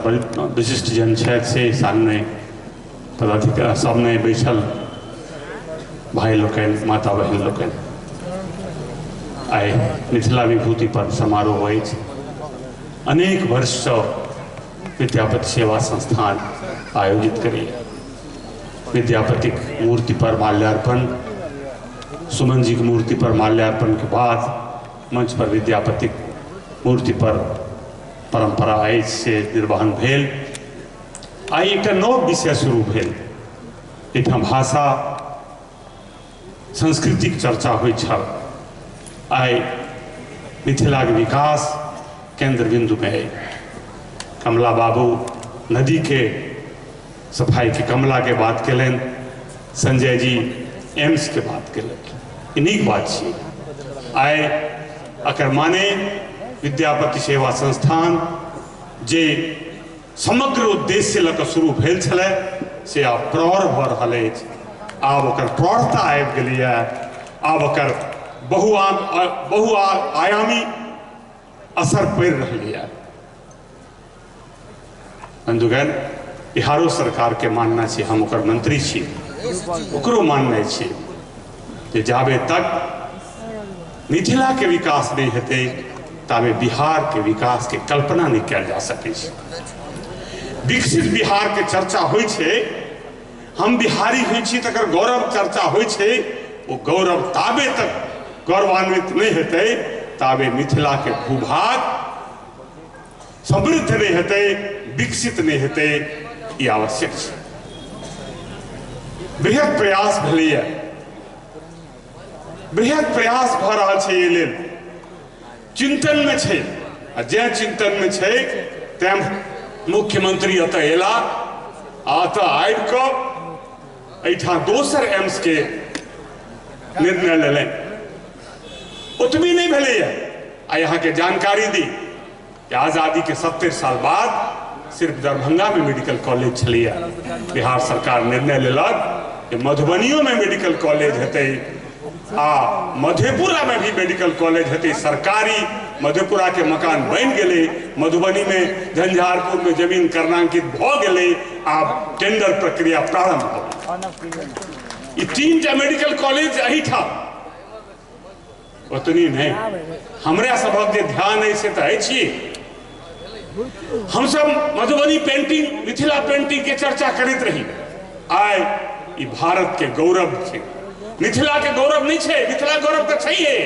विशिष्ट जन छथि से सामने पदाधिकारी सामने बैठल भाई लोकनि माता बहन लोकनि आइ मिथिला विभूति पर्व समारोह अछि। अनेक वर्ष से विद्यापति सेवा संस्थान आयोजित करैए। विद्यापति मूर्ति पर माल्यार्पण, सुमन जी की मूर्ति पर माल्यार्पण के बाद मंच पर विद्यापति मूर्ति पर परंपरा अछि से निर्वहन भेल। आई एक नव विषय शुरू भेल। एहिठाम भाषा संस्कृतिक चर्चा होइ छल। आई मिथिला के विकास केंद्र बिंदु में है। कमला बाबू नदी के सफाई के कमला के बात कलन, संजय जी एम्स के बात कलन। नीक बात छी। आइ अकर माने विद्यापति सेवा संस्थान जे समग्र उद्देश्य लऽ शुरू भेल छलै से आब प्रौढ़ भऽ रहल अछि। आब ओकर प्रौढ़ता आबि गेलैए। आब ओकर बहुआयामी असर पड़ि रहलैए। बंधुगण, बिहारो सरकार के मानना छै, हम ओकर मंत्री छी, ओकरो मानना छै जे जाबे तक मिथिला के विकास नहीं हेतै ताबे बिहार के विकास के कल्पना नहीं कयल जा सकै छै। विकसित बिहार के चर्चा होइ छै, हम बिहारी होइ छी तकर गौरव चर्चा होइ छै। वो गौरव ताबे तक गौरवान्वित नहीं हेतै ताबे मिथिला के भूभाग समृद्ध नहीं हेतै, विकसित नहीं हेतै। ई आवश्यक छै। बृहत प्रयास भेलैए, बृहत प्रयास भऽ रहल छै। एहि लेल चिंतन में छै। जे चिंतन में छै तैं मुख्यमंत्री एतऽ एला आ एतऽ आबि कऽ एहिठाम दोसर एम्स के निर्णय लेलनि। ओतबी नहीं भेलैए। आ यहाँ के जानकारी दी कि आज़ादी के 70 साल बाद सिर्फ दरभंगा में मेडिकल कॉलेज छलिए। बिहार सरकार निर्णय लेलक कि मधुबनियों में मेडिकल कॉलेज हेतै आ मधेपुरा में भी मेडिकल कॉलेज हेतै। सरकारी मधेपुरा के मकान बन गेलै, मधुबनी में झंझारपुर में जमीन कर्णांकित भऽ गेलै। आब टेंडर प्रक्रिया प्रारंभ भऽ। ई 3टा मेडिकल कॉलेज एहिठाम ओतनी नहीं। हमरा सबक जे ध्यान है से तऽ अछि। हम सब मधुबनी पेंटिंग, मिथिला पेंटिंग के चर्चा करते रही। आइ ई भारत के गौरव छै। मिथिला के गौरव नहीं छै, मिथिला गौरव तो छैहे।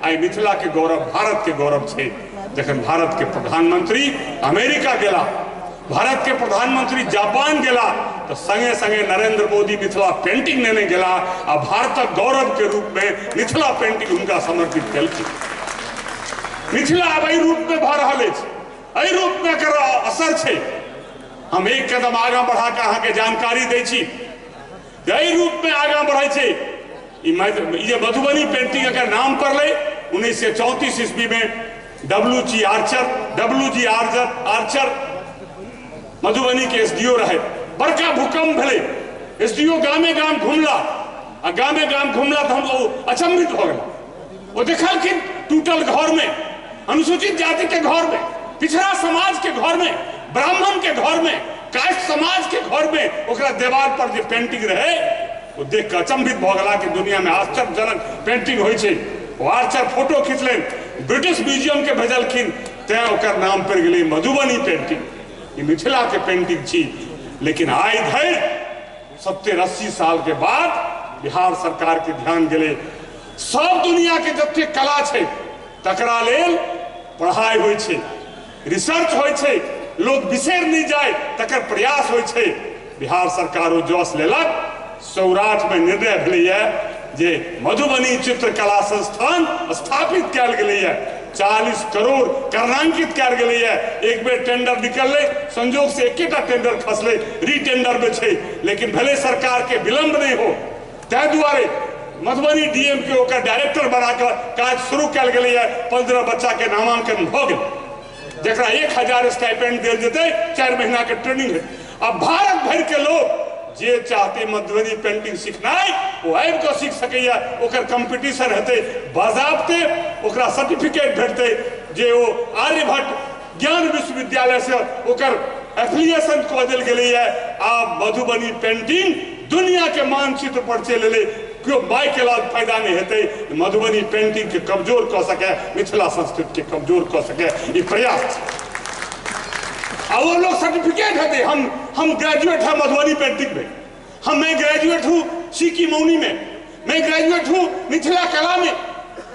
आई मिथिला के गौरव भारत के गौरव छै। जखन भारत के प्रधानमंत्री अमेरिका गेला, भारत के प्रधानमंत्री जापान गेला, तो संगे संगे नरेंद्र मोदी मिथिला पेंटिंग लेने गेला आ भारतक गौरव के रूप में मिथिला पेंटिंग उनका समर्पित केलखिन। मिथिला अब एहि रूप में भऽ रहल अछि। एहि रूप में एकर असर छै। हम एक कदम आगाँ बढ़ा के अहाँ के जानकारी दै छी। एहि रूप में आगाँ बढ़ै छै। ई मधुबनी पेंटिंग एकर नाम पड़लै 1934 ईस्वी में। डब्ल्यू.जी. आर्चर मधुबनी के एसडीओ रहे। बड़का भूकंप भेलै, एसडीओ गामे गाम घुमला आ गामे गाम घुमला तो हम अचंभित हो गए। वो देखलखिन टूटल घर में, अनुसूचित जाति के घर में, पिछड़ा समाज के घर में, ब्राह्मण के घर में, कास्ट समाज के घर में ओकरा दीवार पर जो पेंटिंग रहे वो देख के अचंभित भ गला कि दुनिया में आश्चर्यजनक पेंटिंग होइ छै। वो आर्चर फोटो खींचलन, ब्रिटिश म्यूजियम के भेजलखिन, तैं ओकर नाम पड़ गेलै मधुबनी पेंटिंग। ई मिथिला के पेंटिंग छी। लेकिन आइ धरि 70-80 साल के बाद बिहार सरकार के ध्यान गेलै सब दुनिया के जते कला छै तकरा लेल पढ़ाई होइ छै, रिसर्च होइ छै, लोग बिसरि नहीं जाए तकर प्रयास होइ छै। बिहार सरकार ओ जोश लेलक। 84 में निर्णय भेलैए जे मधुबनी चित्रकला संस्थान स्थापित कयल गेलैए। 40 करोड़ कर्णांकित कयल गेलैए। एक बेर टेंडर निकललै, संजोग से एकेटा टेंडर खसलै, रीटेंडर में छै। लेकिन भले सरकार के विलंब नहीं हो, तै दुआरे मधुबनी डीएम के ओकर डायरेक्टर बना कर काज शुरू कयल गेलैए। 15 बच्चा के नामांकन भऽ गेल, जकरा 1000 स्टाइपेंड देल जेतै, 4 महीना के ट्रेनिंग है। अब भारत भर के लोग जे चाहते मधुबनी पेंटिंग सीखनाइ वो आबि कऽ सीख सकैया। ओकर कंपटीशन हेतै, बाजाबते ओकरा सर्टिफिकेट भेटतै जे ओ आर्यभट्ट ज्ञान विश्वविद्यालय से ओकर एफिलिएशन कऽ देल गेलै है। आब मधुबनी पेंटिंग दुनिया के मानचित्र पर चलि एलै। क्यों बाई के लाभ फायदा नहीं हेतै मधुबनी पेंटिंग के कमजोर कऽ सके, मिथिला संस्कृति के कमजोर कऽ सके, ये प्रयास। और वो लोग सर्टिफिकेट हेतै हम ग्रेजुएट है मधुबनी पेंटिंग में, मैं ग्रेजुएट हूँ सीकी मौनी में, मैं ग्रेजुएट हूँ मिथिला कला में।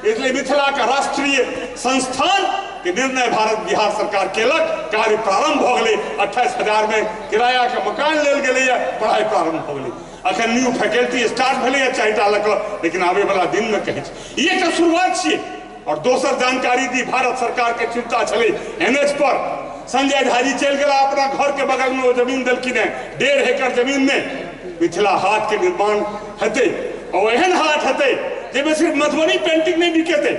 इसलिए मिथिला का राष्ट्रीय संस्थान के निर्णय भारत बिहार सरकार केलक, कार्य प्रारंभ हो गए। 28,000 में किराया के मकान लेल गेलै, पढ़ाई प्रारंभ हो गई। अखन न्यू फैकल्टी स्टार्ट भेलै 4टा लऽ कऽ, लेकिन आबे वाला दिन में कहै छै ये तो शुरुआत छियै। और दोसर जानकारी दी, भारत सरकार के चिंता छलै एनएच पर संजय झा जी चल गया अपना घर के बगल में वो जमीन दिलखिन है 1.5 एकड़ जमीन में मिथिला हाट के निर्माण हेतै। और एहन हाट हेतै जेमे सिर्फ मधुबनी पेंटिंग नहीं बिकेतै,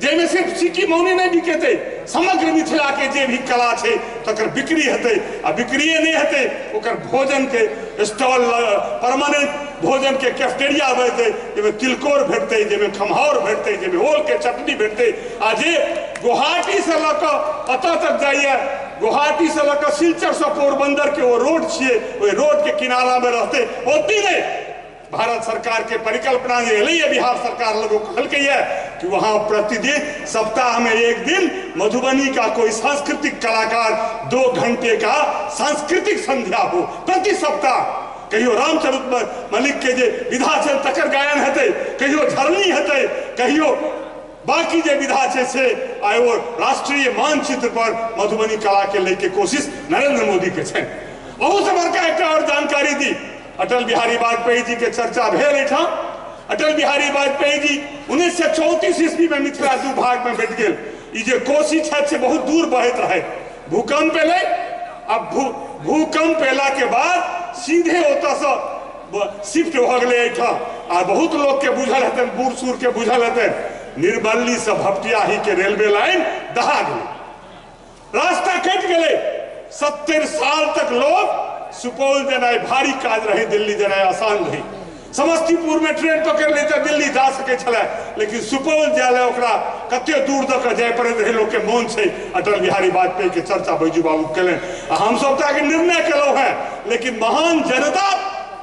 जेमे सिर्फ सिक्की मौनी नहीं बिकेतै, समग्र मिथिला के जे भी कला छै तकर बिक्री हेतै। आ बिक्रिए नहीं हेतै, ओकर भोजन के स्टॉल, परमानेंट भोजन के कैफेटेरिया भेटतै, जेमे तिलकोर भेटतै, जेमे खमहाउर भेटतै, जेमे ओल के चटनी भेटतै। आ जे गुवाहाटी से लऽ कऽ एतऽ तक जाइए, गुवाहाटी से लऽ कऽ सिलचर से पोरबंदर के वो रोड छियै, ओहि रोड के किनारा में रहतै। ओतही नहीं, भारत सरकार के परिकल्पना जे एलै बिहार सरकार लोगों कहलकै है कि वहां प्रतिदिन सप्ताह में एक दिन मधुबनी का कोई सांस्कृतिक कलाकार 2 घंटे का सांस्कृतिक संध्या हो प्रति सप्ताह। कहियो रामचरित मलिक के जे विधा छै तकर गायन हेतै, कहियो झरनी हेतै, कहियो बाकी जे विधा छै से आइ वो राष्ट्रीय मानचित्र पर मधुबनी कला के लेके कोशिश नरेंद्र मोदी के छै। बहुत से बड़का एक और जानकारी दी, अटल बिहारी वाजपेयी जी के चर्चा भेल एठाम। अटल बिहारी वाजपेयी जी 1934 ईस्वी में मिथिला 2 भाग में बट गेल। ई जे कोसी छथि से बहुत दूर बहैत रहे, भूकंप एलै। अब भूकंप एला के बाद सीधे ओतऽ से शिफ्ट हो गए एठाम। आ बहुत लोग के बुझल हेतन, बूढ़ सूढ़ के बुझल हेतन, निर्मली से भपटियाही के रेलवे लाइन दहा गई, रास्ता कट गए। 70 साल तक लोग सुपौल जेनाइ भारी काज रहे, दिल्ली जेनाइ आसान रही। समस्तीपुर में ट्रेन पकड़ लेते दिल्ली जा सके छलै, लेकिन सुपौल जाय ले ओकरा कते दूर दऽ कऽ जाय पड़ैत रहे। लोग के मोन छै अटल बिहारी वाजपेयी के चर्चा बैजू बाबू केलनि। हम सब तऽ आगे निर्णय केलहुँ हैं, लेकिन महान जनता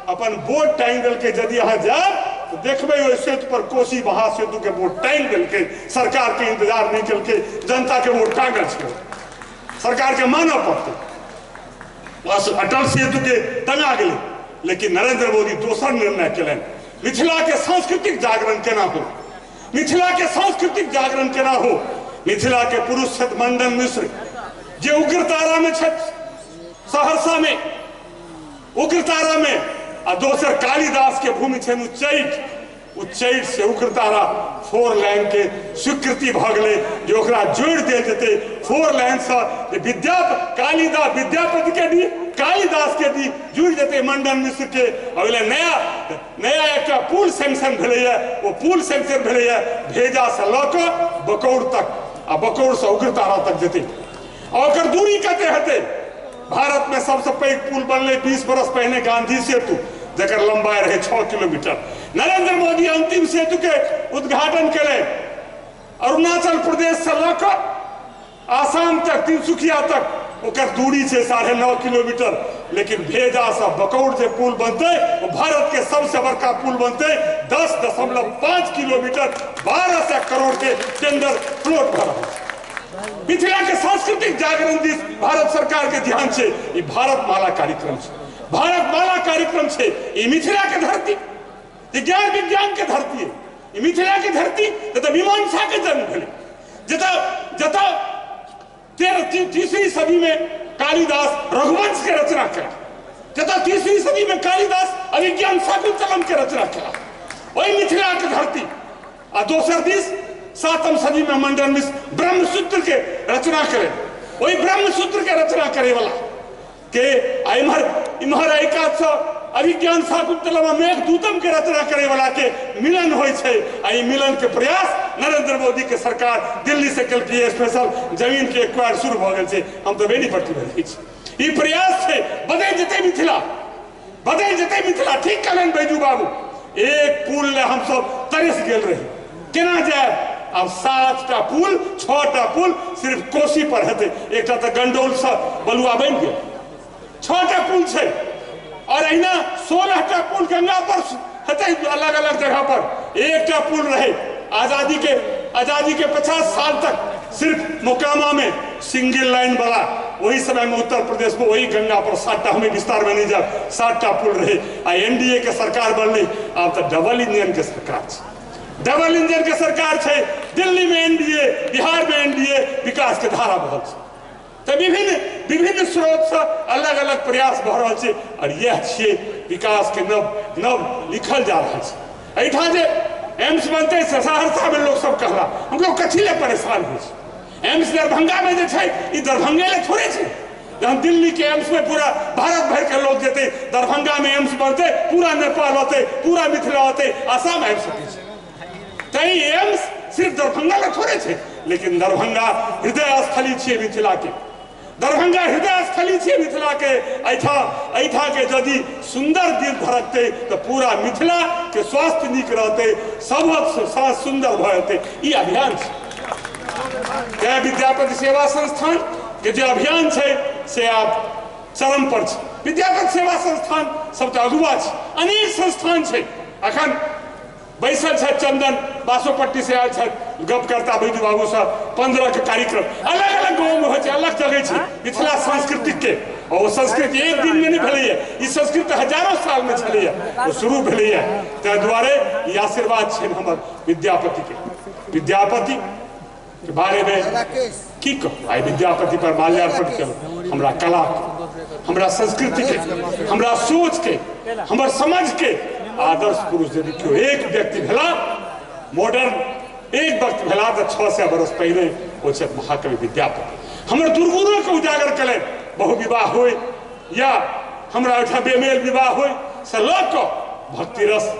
अपन वोट टांगि देलकै। यदि अहाँ जायब तो देखबै ओहि सेतु पर कोसी महासेतु के वोट टांगि देलकै, सरकार के इंतजार नहीं केलकै, जनता के वोट टांगल छै, सरकार के मानऽ पड़तै। बस अटल सेतु के टंगा गए। लेकिन नरेंद्र मोदी दोसर निर्णय केलनि, मिथिला के सांस्कृतिक जागरण केना हो, मिथिला के सांस्कृतिक जागरण केना हो। मिथिला के पुरुष छथि मंडन मिश्र, जे उग्रतारा में छथि, सहरसा में उग्रतारा में। आ दोसर कालिदास के भूमि छनि उच्चैठ से उग्रतारा 4 लाइन के स्वीकृति भ गए, जो ओकरा जोड़ देल जेतै 4 लाइन से। विद्यापति के दी, कालिदास के दी जुड़ जेतै मंडन मिश्र के। अगले नया एक पुल सैंक्शन भेलैया, वो पुल सैंक्शन भेलैया भेजा से लऽ कऽ बकौर तक, आ बकौर से उग्रतारा तक जेतै। और ओकर दूरी कते हेतै? भारत में सबसे पैघ पुल बनलै 20 बरस पहले गांधी सेतु, जकर लंबाई रहे 6 किलोमीटर। नरेंद्र मोदी अंतिम सेतु के उद्घाटन केले, अरुणाचल प्रदेश से लऽ आसाम तक, तिनसुकिया तक ओकर दूरी छै 9.5 किलोमीटर। लेकिन भेजा से बकौर जे पुल बनते वो भारत के सबसे बड़का पुल बनते, 10.5 किलोमीटर, 1200 करोड़ के टेंडर फ्लोट भर रहा है। मिथिला के सांस्कृतिक जागरण दिस भारत सरकार के ध्यान से ये भारतमाला कार्यक्रम है, भारतमाला कार्यक्रम से। ये मिथिला के धरती, ये ज्ञान विज्ञान के धरती है, ये मिथिला के धरती जतऽ मीमांसा के जन्म भेलै, जतऽ 3वीं सदी में कालिदास रघुवंश के रचना करा, जतऽ 3वीं सदी में कालिदास अभिज्ञान शाकुंतलम के रचना करा, वही मिथिला के धरती। आ दोसर दिस 7वीं सदी में मंडन मिश्र ब्रह्मसूत्र के रचना करे, वही ब्रह्मसूत्र के रचना करे वाला के इम्हर एकाध अभिज्ञान शाकुंतलम मेघदूतम के रचना करे वाला के मिलन होय छै। आ मिलन के प्रयास नरेंद्र मोदी के सरकार दिल्ली से कल की स्पेशल जमीन के एक्वायर शुरू भ गेल छै। हम तो बेनीपट्टी में रही छी, ई प्रयास छै बदल जेतै मिथिला, बदल जेतै मिथिला। ठीक कहलन बैजू बाबू, एक पुल ले हम सब तरस गेल रही, केना जाए? अब 7टा पुल 6टा पुल सिर्फ कोसी पर हेतै। एकटा तो गंडौल से बलुआ बन गया, 16टा पुल गंगा पर हते अलग अलग जगह पर, एकटा पुल रहे। आजादी के 50 साल तक सिर्फ मोकामा में सिंगल लाइन बना, वही समय में उत्तर प्रदेश में वही गंगा पर 7टा, हमें विस्तार में नहीं जा, 7टा पुल रहे। आ एनडीए के सरकार बनली, अब तो डबल इंजन के सरकार है, डबल इंजन के सरकार है। दिल्ली में एनडीए, बिहार में एनडीए, विकास के धारा बहल है। तो विभिन्न स्रोत से अलग अलग प्रयास भ रहा है और यह छे विकास के नव लिखल जा रहा है। एठा जे एम्स बनते सहरसा में लोग सब कहला, हम लोग कथी ले परेशान हो। एम्स दरभंगा में जे छे, ई दरभंगे ले थोड़े छे। जहाँ दिल्ली के एम्स में पूरा भारत भर के लोग जेते, दरभंगा में एम्स बनते, पूरा नेपाल होते, पूरा मिथिला होते, आसाम एम्स होते। तो एम्स सिर्फ दरभंगा ले थोड़े छे, लेकिन दरभंगा हृदय स्थली छे मिथिला के। दरभंगा हृदय स्थली छे मिथिला के। ऐठा के यदि सुंदर दिल धरकते तो पूरा मिथिला के स्वास्थ्य नीक रहते, सब सुंदर भते। ई अभियान है विद्यापति सेवा संस्थान के जो अभियान है से आप चरम पर छे। विद्यापति सेवा संस्थान सबसे अगुआ है, अनेक संस्थान है। अखन बैसल है चंदन बासोपट्टी से आयल है, गप करता बैजू बाबू साहब 15 के कार्यक्रम अलग अलग गाँव में हो, अलग जगह है मिथिला सांस्कृतिक के। और वो संस्कृति एक दिन में नहीं फैले, इस संस्कृति हजारों साल में चले, वो शुरू भेले। ताहि दुआरे ये आशीर्वाद है हमर विद्यापति के। विद्यापति के बारे में की कहूँ, आई विद्यापति पर माल्यार्पण करूँ। हमरा कला के, हमरा संस्कृति के, हमरा सोच के, हमर समझ के आदर्श पुरुष यदि क्यों एक व्यक्ति भेला, मॉडर्न एक व्यक्ति भेला तो 600 बरस पहले वो छे महाकवि विद्यापति। हमर दुर्गुणों को उजागर करें, बहुविवाह हो या हमरा बेमेल विवाह हो, से लग भक्ति रस,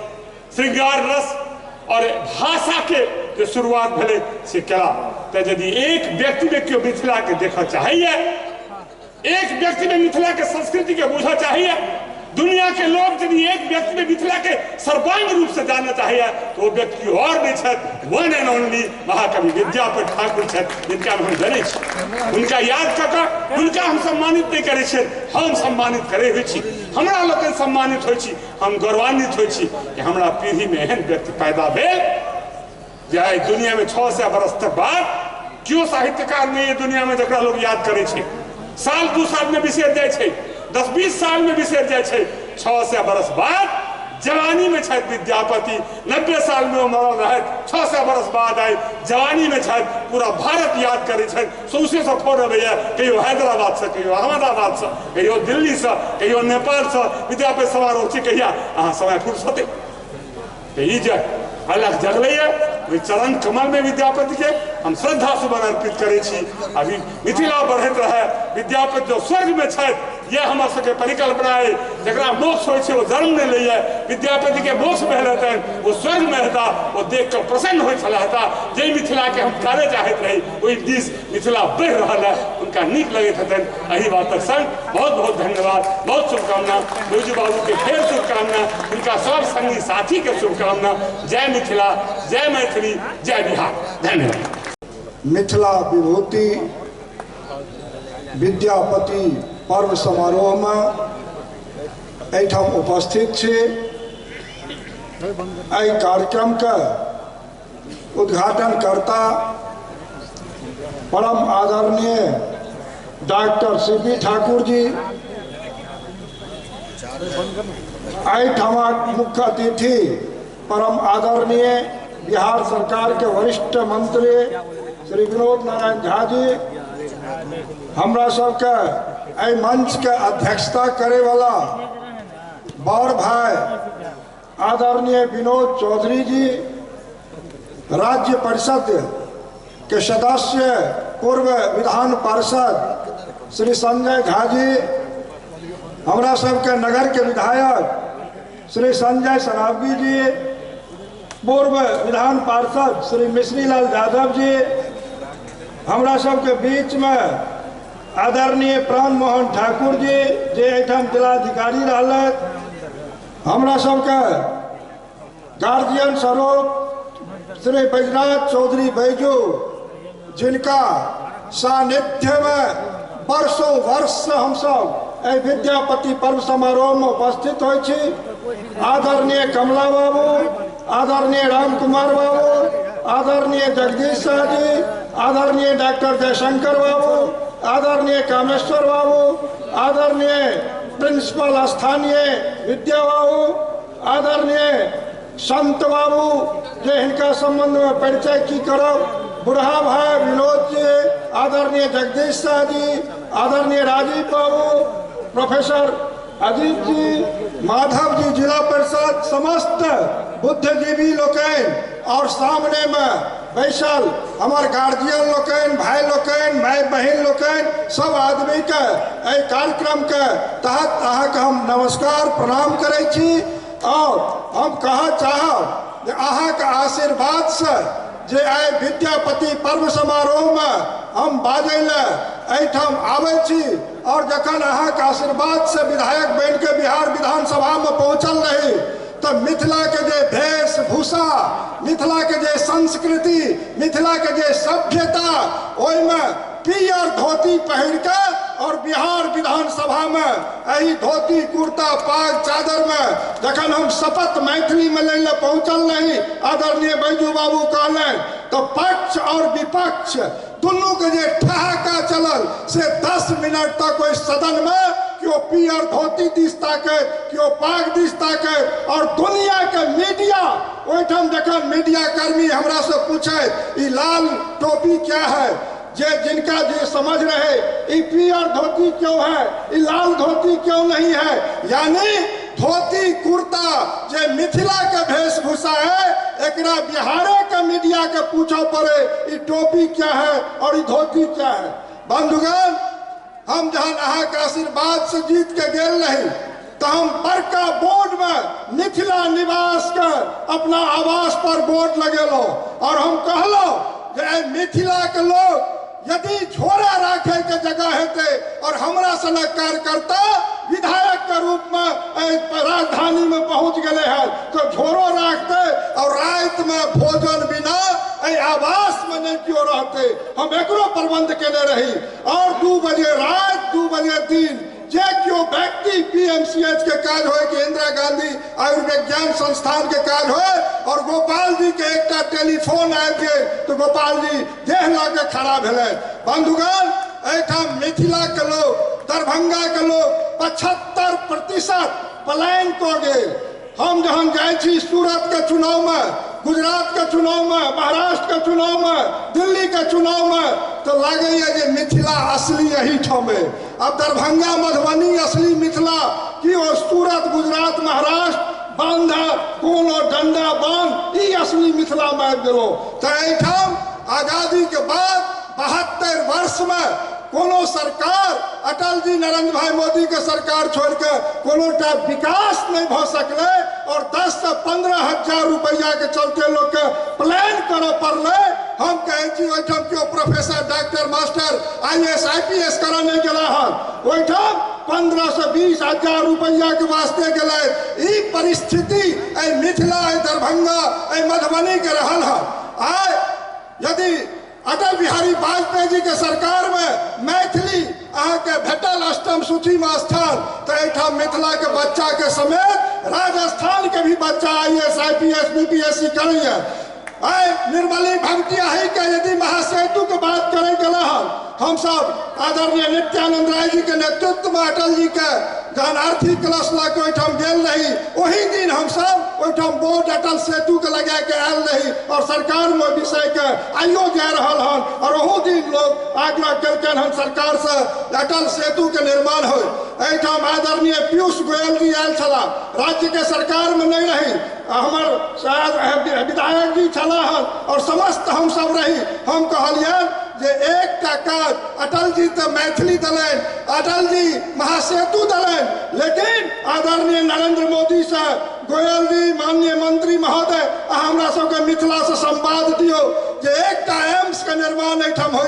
श्रृंगार रस और भाषा के जो शुरुआत भेले से कला। तो यदि एक व्यक्ति में क्यों मिथिला के देखा चाहिए, एक व्यक्ति में मिथिला के संस्कृति के बुझा चाहिए, दुनिया के लोग यदि एक व्यक्ति में मिथिला के सर्वांग रूप से जानना चाहिए तो वो व्यक्ति और भी है, वन एंड ओनली महाकवि विद्यापति ठाकुर है, जिनका हम जाने, उनका याद कर उनका हम सम्मानित नहीं करे, हम सम्मानित करे हुए छी। हमरा लोग सम्मानित हो, हम गौरवान्वित हो कि हमरा पीढ़ी में एहन व्यक्ति पैदा भेल जे दुनिया में 600 बरस तक बाद क्यों साहित्यकार नहीं है दुनिया में जकरा लोग याद करे छे। साल 2 साल में बिसर जाए, 10-20 साल में बिसर जाए। 600 बरस बाद जवानी में शायद विद्यापति, 90 साल में वो मरल रहे, 600 बरस बाद आए जवानी में शायद पूरा भारत याद करे, सौसे से फोन अबैया, कहियो हैदराबाद से, कहियो अहमदाबाद से, कहियो दिल्ली से, कहियो नेपाल से विद्यापति समारोह छी, कहिया अहाँ समय फुर्सते अलग जगले है। चरण कमल में विद्यापति के हम श्रद्धा सुमन अर्पित करे छी। अभी मिथिला बढ़त रहे, विद्यापति जो स्वर्ग में छे ये हमारे सबके परिकल्पना है। जरा मोक्ष हो वो जन्म नहीं लिया, विद्यापति के मोक्ष में रहते हैं, वो स्वर्ग में रहता, वो देख कर प्रसन्न हो चला था। जे मिथिला के हम कार्य चाहते रही वही दिश मिथिला बढ़ रहा है, उनका नीक लगे थे। यही बात संग बहुत बहुत धन्यवाद, बहुत शुभकामना। बैजू बाबू के फिर शुभकामना, उनका सब संगी साथी के शुभकामना। जय मिथिला, जय मैथिली, जय बिहार। धन्यवाद। मिथिला विभूति विद्यापति पर्व समारोह में एठाम उपस्थित छे। एहि कार्यक्रम के उद्घाटन करता परम आदरणीय डॉक्टर सी.पी. ठाकुर जी, एहिठामक मुख्य अतिथि परम आदरणीय बिहार सरकार के वरिष्ठ मंत्री श्री विनोद नारायण झा जी, हमरा सबके एहि मंच के अध्यक्षता करे वाला बड़ भाई आदरणीय विनोद चौधरी जी, राज्य परिषद के सदस्य पूर्व विधान पार्षद श्री संजय झा जी, हमरा सबके नगर के विधायक श्री संजय सरावगी जी, पूर्व विधान पार्षद श्री मिश्रीलाल यादव जी, हमरा सबके बीच में आदरणीय प्राण मोहन ठाकुर जी जे एठाम जिलाधिकारी रहलथि, हमरा सबके गार्जियन स्वरूप श्री बैजनाथ चौधरी बैजू, जिनका सानिध्य में वर्षों वर्ष से हम सब एहि विद्यापति पर्व समारोह में उपस्थित होइ छी। आदरणीय कमला बाबू, आदरणीय राम कुमार बाबू, आदरणीय जगदीश शाह जी, आदरणीय डॉक्टर जयशंकर बाबू, आदरणीय कामेश्वर बाबू, आदरणीय प्रिंसिपल स्थानीय विद्या बाबू, आदरणीय संत बाबू जे इनका संबंध में परिचय की करो, बुढ़ा भाई विनोद जी, आदरणीय जगदीश शाह जी, आदरणीय राजीव बाबू, प्रोफेसर अजीत जी, माधव जी, जिला परिषद, समस्त बुद्धिजीवी लोकन और सामने में बैसल हमार गार्जियन लोकन, भाई लोकन, माय बहन लोकन, सब आदमी के एहि कार्यक्रम के तहत अहाँके हम नमस्कार प्रणाम करै छी। और हम कह चाहब जे अहाँके आशीर्वाद से जे आइ विद्यापति पर्व समारोह में हम बाजै ले एहिठाम आबै छी और जखन अहाँके आशीर्वाद से विधायक बन के बिहार विधानसभा में पहुँचल रही तो मिथिला के जे वेशभूषा, मिथिला के जे संस्कृति, मिथिला के जे सभ्यता, ओहिमे पियर धोती पहिर के और बिहार विधानसभा में यही धोती कुर्ता पाग चादर में जखन हम शपथ मैथिली में ले पहुँचल नहीं, आदरणीय बैजू बाबू कहले तो पक्ष और विपक्ष दुनू के जे ठहाका चलल से 10 मिनट तक ओहि सदन में क्यों पियर धोती दिस ताके, क्यों पाग दिस ताके और दुनिया के मीडिया ओहिठाम जखन मीडिया कर्मी हमरा से पूछे ई लाल टोपी क्या है, जे जिनका जे समझ रहे ये पियर धोती क्यों है, ये लाल धोती क्यों नहीं है, यानी धोती कुर्ता जे मिथिला के वेशभूषा है एकरा बिहारे के मीडिया के पूछो पड़े ये टोपी क्या है और ये धोती क्या है। बंधुगण, हम जहां अहाँके आशीर्वाद से जीत के गेल नहीं तो हम बड़का बोर्ड में मिथिला निवास के अपना आवास पर बोर्ड लगेलो और हम कहलो जे मिथिला के लोग यदि झोरा राखे के जगह हेते और हमरा सनक कार्यकर्ता विधायक के रूप में राजधानी में पहुंच गए हैं तो झोरो राखते और रात में भोजन बिना आवास में नहीं क्यों रहते, हम एकरो प्रबंध केने रही और 2 बजे रात 2 बजे दिन जे क्यों व्यक्ति पीएमसीएच के काज हो कि इंदिरा गांधी आयुर्विज्ञान संस्थान के काज हो और गोपाल जी के एक टेलीफोन आए तो गोपाल जी देह लाके खड़ा भेले। बंधुगण, एठाम मिथिला के लोग, दरभंगा के लोग 75% पलायन को गए। हम जहां जाए सूरत के चुनाव में, गुजरात के चुनाव में, महाराष्ट्र के चुनाव में, दिल्ली के चुनाव में तो लगे जे मिथिला असली यही ठाम है। अब दरभंगा मधुबनी असली मिथिला कि वो सूरत गुजरात महाराष्ट्र बांधा कोनो डंडा बांध ई असली मिथिला में आबि गेलो। तो एठाम आजादी के बाद 72 वर्ष में कोनो सरकार अटल जी नरेंद्र भाई मोदी के सरकार छोड़ के कोनो टा विकास नहीं भ सकले और 10 से 15 हजार रुपया के चलते लोग के प्लान करे पड़ले। हम कहे छी ओइठाम क्यों professor doctor master IAS IPS कराने गेला हन ओइठाम 15 से 20 हजार रुपया के वास्ते गेले। ई परिस्थिति ए मिथिला ए दरभंगा ए मधुबनी के रहल है। आय यदि अटल बिहारी वाजपेयी जी के सरकार में मैथिली अहाँके भेटल अष्टम सूची में स्थान तो एठाम मिथिला के बच्चा के समेत राजस्थान के भी बच्चा IAS IPS BPSC करेंगे। आय निर्मली भगतियाही के यदि महासेतु के बात करें गला हम सब आदरणीय नित्यानंद राय जी के नेतृत्व में अटल जी के जहन आर्थिक क्लास ला के ओहिठाम गेल रही वही दिन हम सब ओहिठाम बोर्ड अटल सेतु के लगा के आयल रही और सरकार में विषय के आइयो जा रहल हन और वही दिन लोग आग्रह केलकन हन सरकार से अटल सेतु के निर्माण हो। एहिठाम आदरणीय पीयूष गोयल जी आयल छला, राज्य के सरकार में नहीं रही, हमार विधायक जी छला हन और समस्त हम सब रही। हम कहलियन जे एक काज अटल जी तो मैथिली दलन, अटल जी महासेतु दलन, लेकिन आदरणीय नरेंद्र मोदी से गोयल जी माननीय मंत्री महोदय हमरा सबके मिथिला से संवाद दियो जे एक एम्स के निर्माण एठाम हो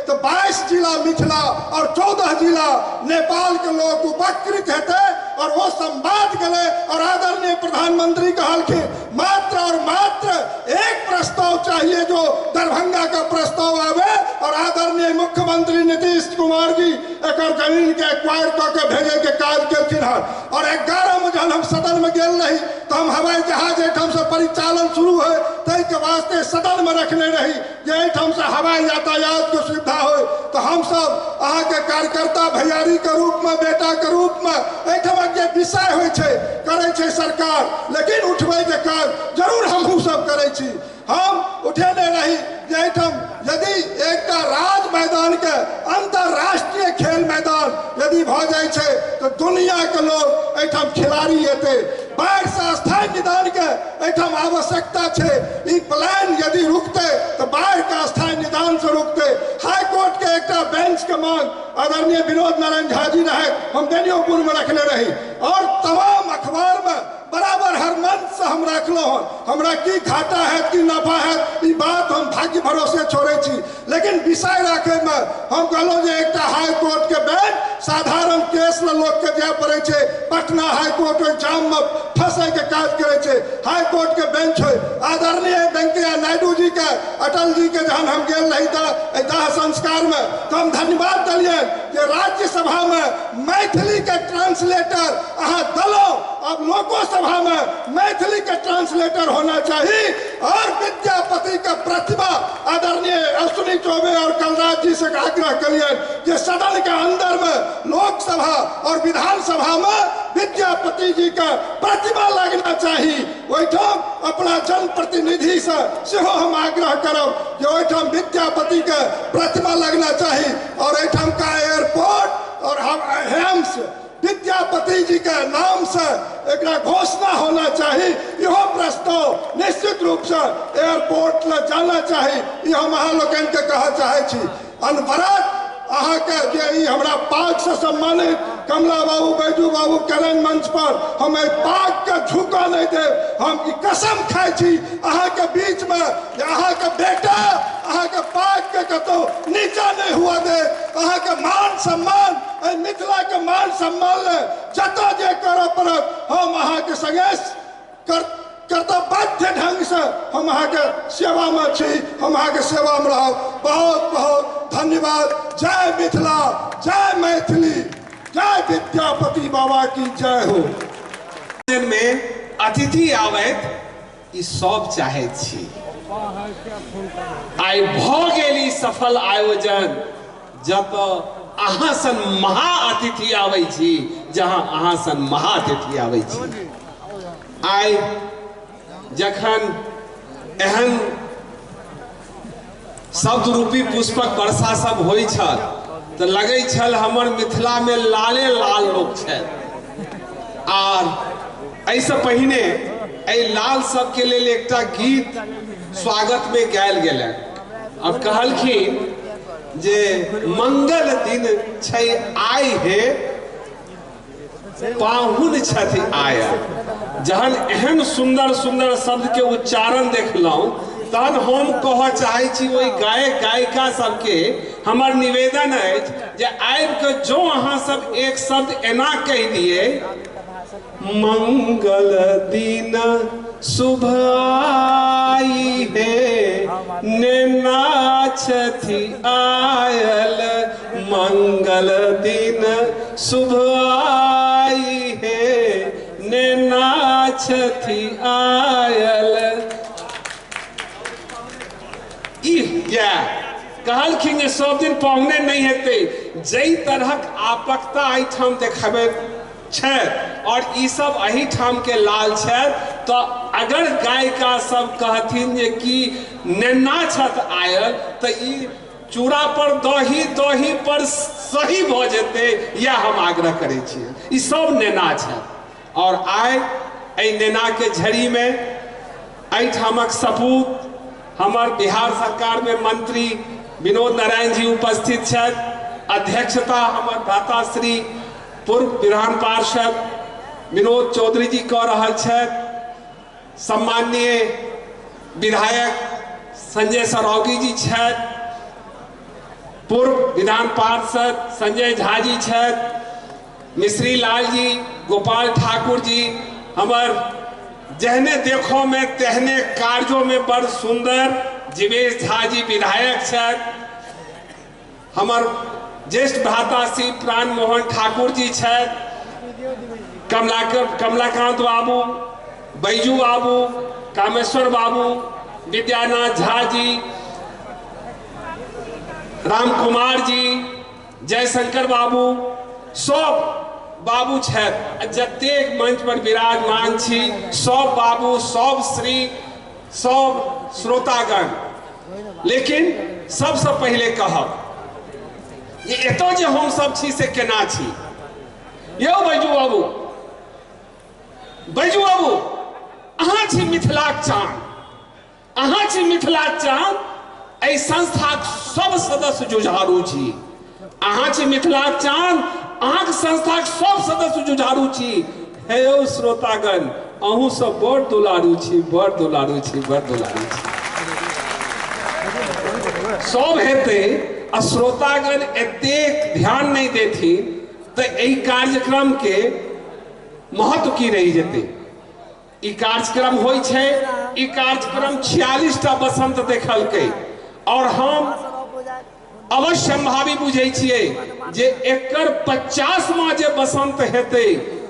तो 22 जिला मिथिला और 14 जिला नेपाल के लोग उपकृत हेते और वो संवाद गले और आदरणीय प्रधानमंत्री कहलखिन मात्र और मात्र एक प्रस्ताव चाहिए जो दरभंगा का प्रस्ताव आवे और आदरणीय मुख्यमंत्री नीतीश कुमार जी एक जमीन के एक्वायर करके भेजे के काज केलखिन हन। और 11 में जब हम सदन में गेल रही तो हम हवाई जहाज एठम से परिचालन शुरू है तय के वास्ते सदन में रखने रही जे एठम से हवाई यातायात की सुविधा हो। तो हम सब अहाँ के कार्यकर्ता भैयारी के रूप में बेटा के रूप में एठम जे विषय हो करे छे सरकार, लेकिन उठबे के काज जरूर हमहू सब करे छी। हम उठेने रही जे एठम यदि एक राज मैदान के अंतरराष्ट्रीय खेल मैदान यदि भ जाए छे तो दुनिया के लोग एठम खिलाड़ी हेते। बाढ़ से स्थायी निदान के एठम आवश्यकता छे। ई प्लान यदि रुकते तो बाढ़ का स्थायी निदान से रुकते। हाई कोर्ट के एक बेंच के मांग आदरणीय विनोद नारायण झा जी रहे, हम बेनियोपुर में रखले रही और तमाम अखबार में बराबर हर मंच से हम रखलो हन। हमरा की घाटा है कि नफा है ई बात हम भाग्य भरोसे छोड़े छी, लेकिन विषय रखे में हम कहलो जे एक हाई कोर्ट के बेंच साधारण केस में लोग के जाय पड़े छे। पटना हाई कोर्ट जाम में फंसे के काज करे छे। हाई कोर्ट के बेंच है आदरणीय वेंकैया नायडू जी के अटल जी के जहन हम गेल रही दाह संस्कार में तो हम धन्यवाद दिलिए कि राज्यसभा में मैथिली के ट्रांसलेटर अहाँ दलो। अब लोकसभा में मैथिली के ट्रांसलेटर होना चाहिए और विद्यापति का प्रतिभा आदरणीय अश्विनी चौबे और कलराज जी से आग्रह करिए कि सदन के अंदर में लोकसभा और विधानसभा में विद्यापति जी का प्रतिभा लगना चाहिए। ओहिठाम अपना जनप्रतिनिधि से हम आग्रह करब कि ओहिठाम विद्यापति के प्रतिभा लगना चाहिए और ओहिठाम का एयरपोर्ट और एम्स विद्यापति जी के नाम से एक घोषणा होना चाहिए। यह प्रस्ताव निश्चित रूप से एयरपोर्ट ले जाना चाहिए। ये हम अहाँ लोगन के कह चाहे छी। अनवरत अहाँ के जे हमरा पाक से सम्मानित कमला बाबू बैजू बाबू करण मंच पर हम पाक के झुका नहीं दे। हम की कसम खाई छी अहाँ के बीच में अहाँ के बेटा अहाँ के पाक के कतो नीचा नहीं हुआ दे। अहाँ के मान सम्मान मिथिला के मान सम्मान ले जता जे करऽ पड़त हम अहाँ के संगे कर्तव्यबद्ध ढंग से हम अहाँ के सेवा में छी। हम अहाँ के सेवा में रहब। बहुत बहुत धन्यवाद। जय मिथिला, जय मैथिली, जय विद्यापति बाबा की जय हो। में अतिथि आवैत ई सब चाहे छी। आइ भ गेली सफल आयोजन जत अहाँ सन महा अतिथि आबै छी, जहां अहाँ सन महा अतिथि आबै छी। आइ जखन एहन शब्द रूपी पुष्पक वर्षा सब होइ छल तऽ लगै छल हमर मिथिला में लाले लाल लोक छै। और ऐसे पहिने एहि लाल सब के लेल एकटा गीत स्वागत में गायल गेलै और कहलखिन जे मंगल दिन छै आइ हे पाहुन छथि आया। जहन एहन सुंदर सुंदर शब्द के उच्चारण देखलहुं तहन हम कह चाहे छी ओहि गायक गायिका सबके हमर निवेदन अछि जे आबि के जो अहाँ सब एक शब्द एना कहि दिए मंगल दिन शुभ आई हे नेना छथि आयल। मंगल दिन शुभ आई हे नेना छथि आयल। कहलखिन जे सब दिन पाहुने नहीं हेते जई तरहक आपकता एहिठाम देखाबे छै और ई सब एही ठाम के लाल छै। तो अगर गायिका सब कहथिन जे कि नेना छथ आयल तो ई चूड़ा पर दही दही पर सही भ जेते या हम आग्रह करे छी। ई सब नेना छै और आइ एहि नेना के झड़ी में एहिठामक सपूत हमर बिहार सरकार में मंत्री विनोद नारायण जी उपस्थित छथि। अध्यक्षता हमर भ्राता श्री पूर्व विधान पार्षद विनोद चौधरी जी कऽ रहल छथि। सम्माननीय विधायक संजय सरौगी जी छथि। पूर्व विधान पार्षद संजय झा जी छथि। मिश्री लाल जी, गोपाल ठाकुर जी, हमार जहने देखो में तहने कार्यों में बड़ सुंदर जीवेश झा जी विधायक छथि, हमार ज्येष्ठ भ्राता श्री प्राण मोहन ठाकुर जी छथि, कमलाकांत बाबू, बैजू बाबू, कामेश्वर बाबू, विद्यानाथ झा जी, राम कुमार जी, जयशंकर बाबू, सब बाबू छथि, जतेक मंच पर विराजमान छी, सब बाबू, सब श्री, सब श्रोतागण। लेकिन सबसे पहले कहब ये एतो जे हम सब छी से केना छी। यौ बैजू बाबू, बैजू बाबू, अहाँ छी मिथिलाक चान, अहाँ छी मिथिलाक चान, एहि संस्थाक सब सदस्य जुझारू छी, अहाँ छी मिथिलाक चान, अहाँक संस्थाक सब सदस्य जुझारू छी। हे यौ श्रोतागण, अहूँ सब बड़ दुलारू छी, बड़ दुलारू छी, बड़ दुलारू छी। सब हेतै आ श्रोतागण एतेक ध्यान नहीं देथिन तो एहि कार्यक्रम के महत्व की रही जेते। ई कार्यक्रम होई छे, ई कार्यक्रम 46टा बसंत देखलकै और हम अवश्य संभावी बुझे छिए जे एकर 50वां जे बसंत हेते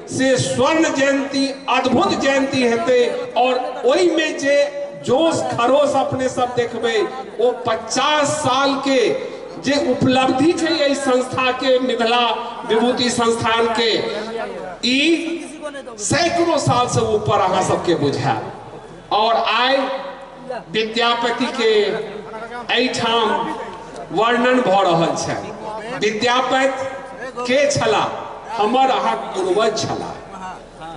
से स्वर्ण जयंती, अद्भुत जयंती हेते और ओई में जे जोश खरोश अपने सब देखबे वो 50 साल के जे उपलब्धि है ये संस्था के, मिथिला विभूति संस्थान के, ई सैकड़ों साल से ऊपर अहाँ सबके बुझा। और आइ विद्यापति के एठाम वर्णन भ रहल छै। विद्यापति के छला, हमर अहाँ पूर्वज छला।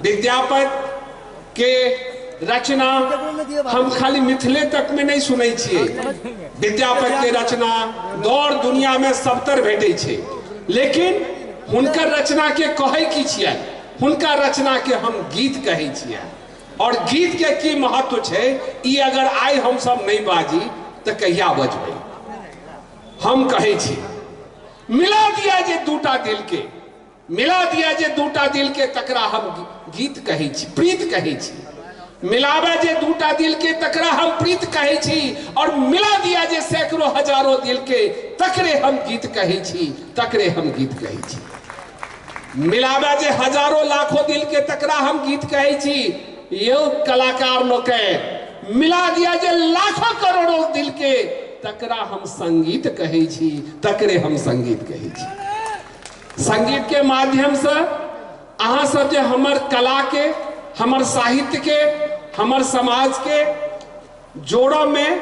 विद्यापति के रचना हम खाली मिथिले तक में नहीं सुनै छियै, विद्यापति के रचना दौड़ दुनिया में सबतर भेटै छै, लेकिन हुनकर रचना के कहै की छियै, हुनका रचना के हम गीत कहै छियै। और गीत के की महत्व छै ई अगर आइ हम सब नहीं बाजी तो कहिया बजबै। हम कहै छी मिला दिया जे दूटा दिल के, मिला दिया जे दूटा दिल के, तकरा हम गीत कहै छी, प्रीत कहै छी। मिलावे जे दूटा दिल के तकरा हम प्रीत कहै छी, और मिला दिया जे सैकड़ों हजारों दिल के तकरे हम गीत कहै छी, तकरे हम गीत कहै छी। मिलावे जे हजारों लाखों दिल के तकरा हम गीत कहै छी। यो कलाकार लोग मिला दिया जे लाखों करोड़ों दिल के तकरा हम संगीत कहै छी, तकरे हम संगीत कहै छी। संगीत के माध्यम से अहाँ सब जे हमर कला के, हमर साहित्य के, हमर समाज के जोड़ों में,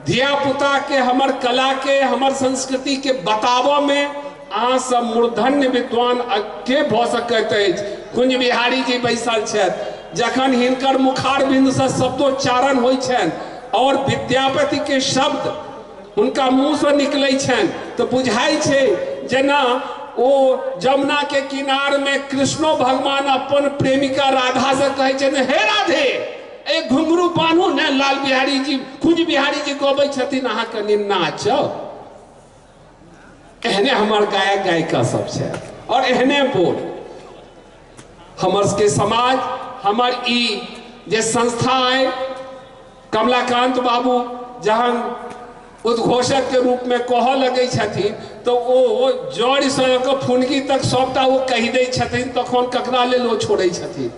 धिया पुता के, हमर कला के, हमर संस्कृति के बताबो में अहाँ सब मूर्धन्य विद्वान के भ सकैत अछि। कुंज बिहारी जी बैसल छथि, जखन हिनकर मुखार बिंद से शब्दोच्चारण होइ छनि और विद्यापति के शब्द हुनका मुंह से निकलै छनि तो बुझाई छै जेना ओ जमुना के किनार में कृष्णो भगवान अपन प्रेमिका राधा से कहे छथिन, हे राधे ए घुंघरू बान्हू ने। लाल बिहारी जी, कुंज बिहारी जी गबै छथिन, अहाँ कनि नाचो। एहने हमर गायक गायिका सब छै और एहने बोल हमर के समाज, हमर ई जे संस्था है, कमलाकांत बाबू जहां उद्घोषक के रूप में कह लगे छथिन तो वो जड़ से फुनगी तक सबटा वो कहि दै छथिन, तखन ककरा लेल वो छोड़ै छथिन।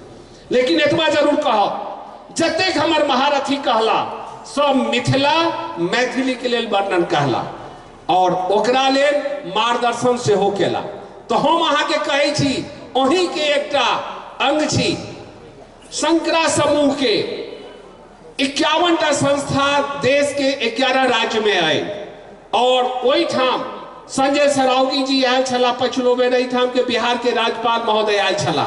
लेकिन एतबा जरूर कहब जतेक हमर महारथी कहला सब मिथिला मैथिली के लेल वर्णन कहला और ओकरा लेल मार्गदर्शन सेहो केला। तो हम अहाँ के कहै छी ओही के एकटा अंग छी। शंकरा समूह के 51टा संस्था देश के 11 राज्य में आए और वही ठाम संजय सरावगी जी आयल छला, पछिलो बेर एहिठाम के बिहार के राज्यपाल महोदय आयल छला,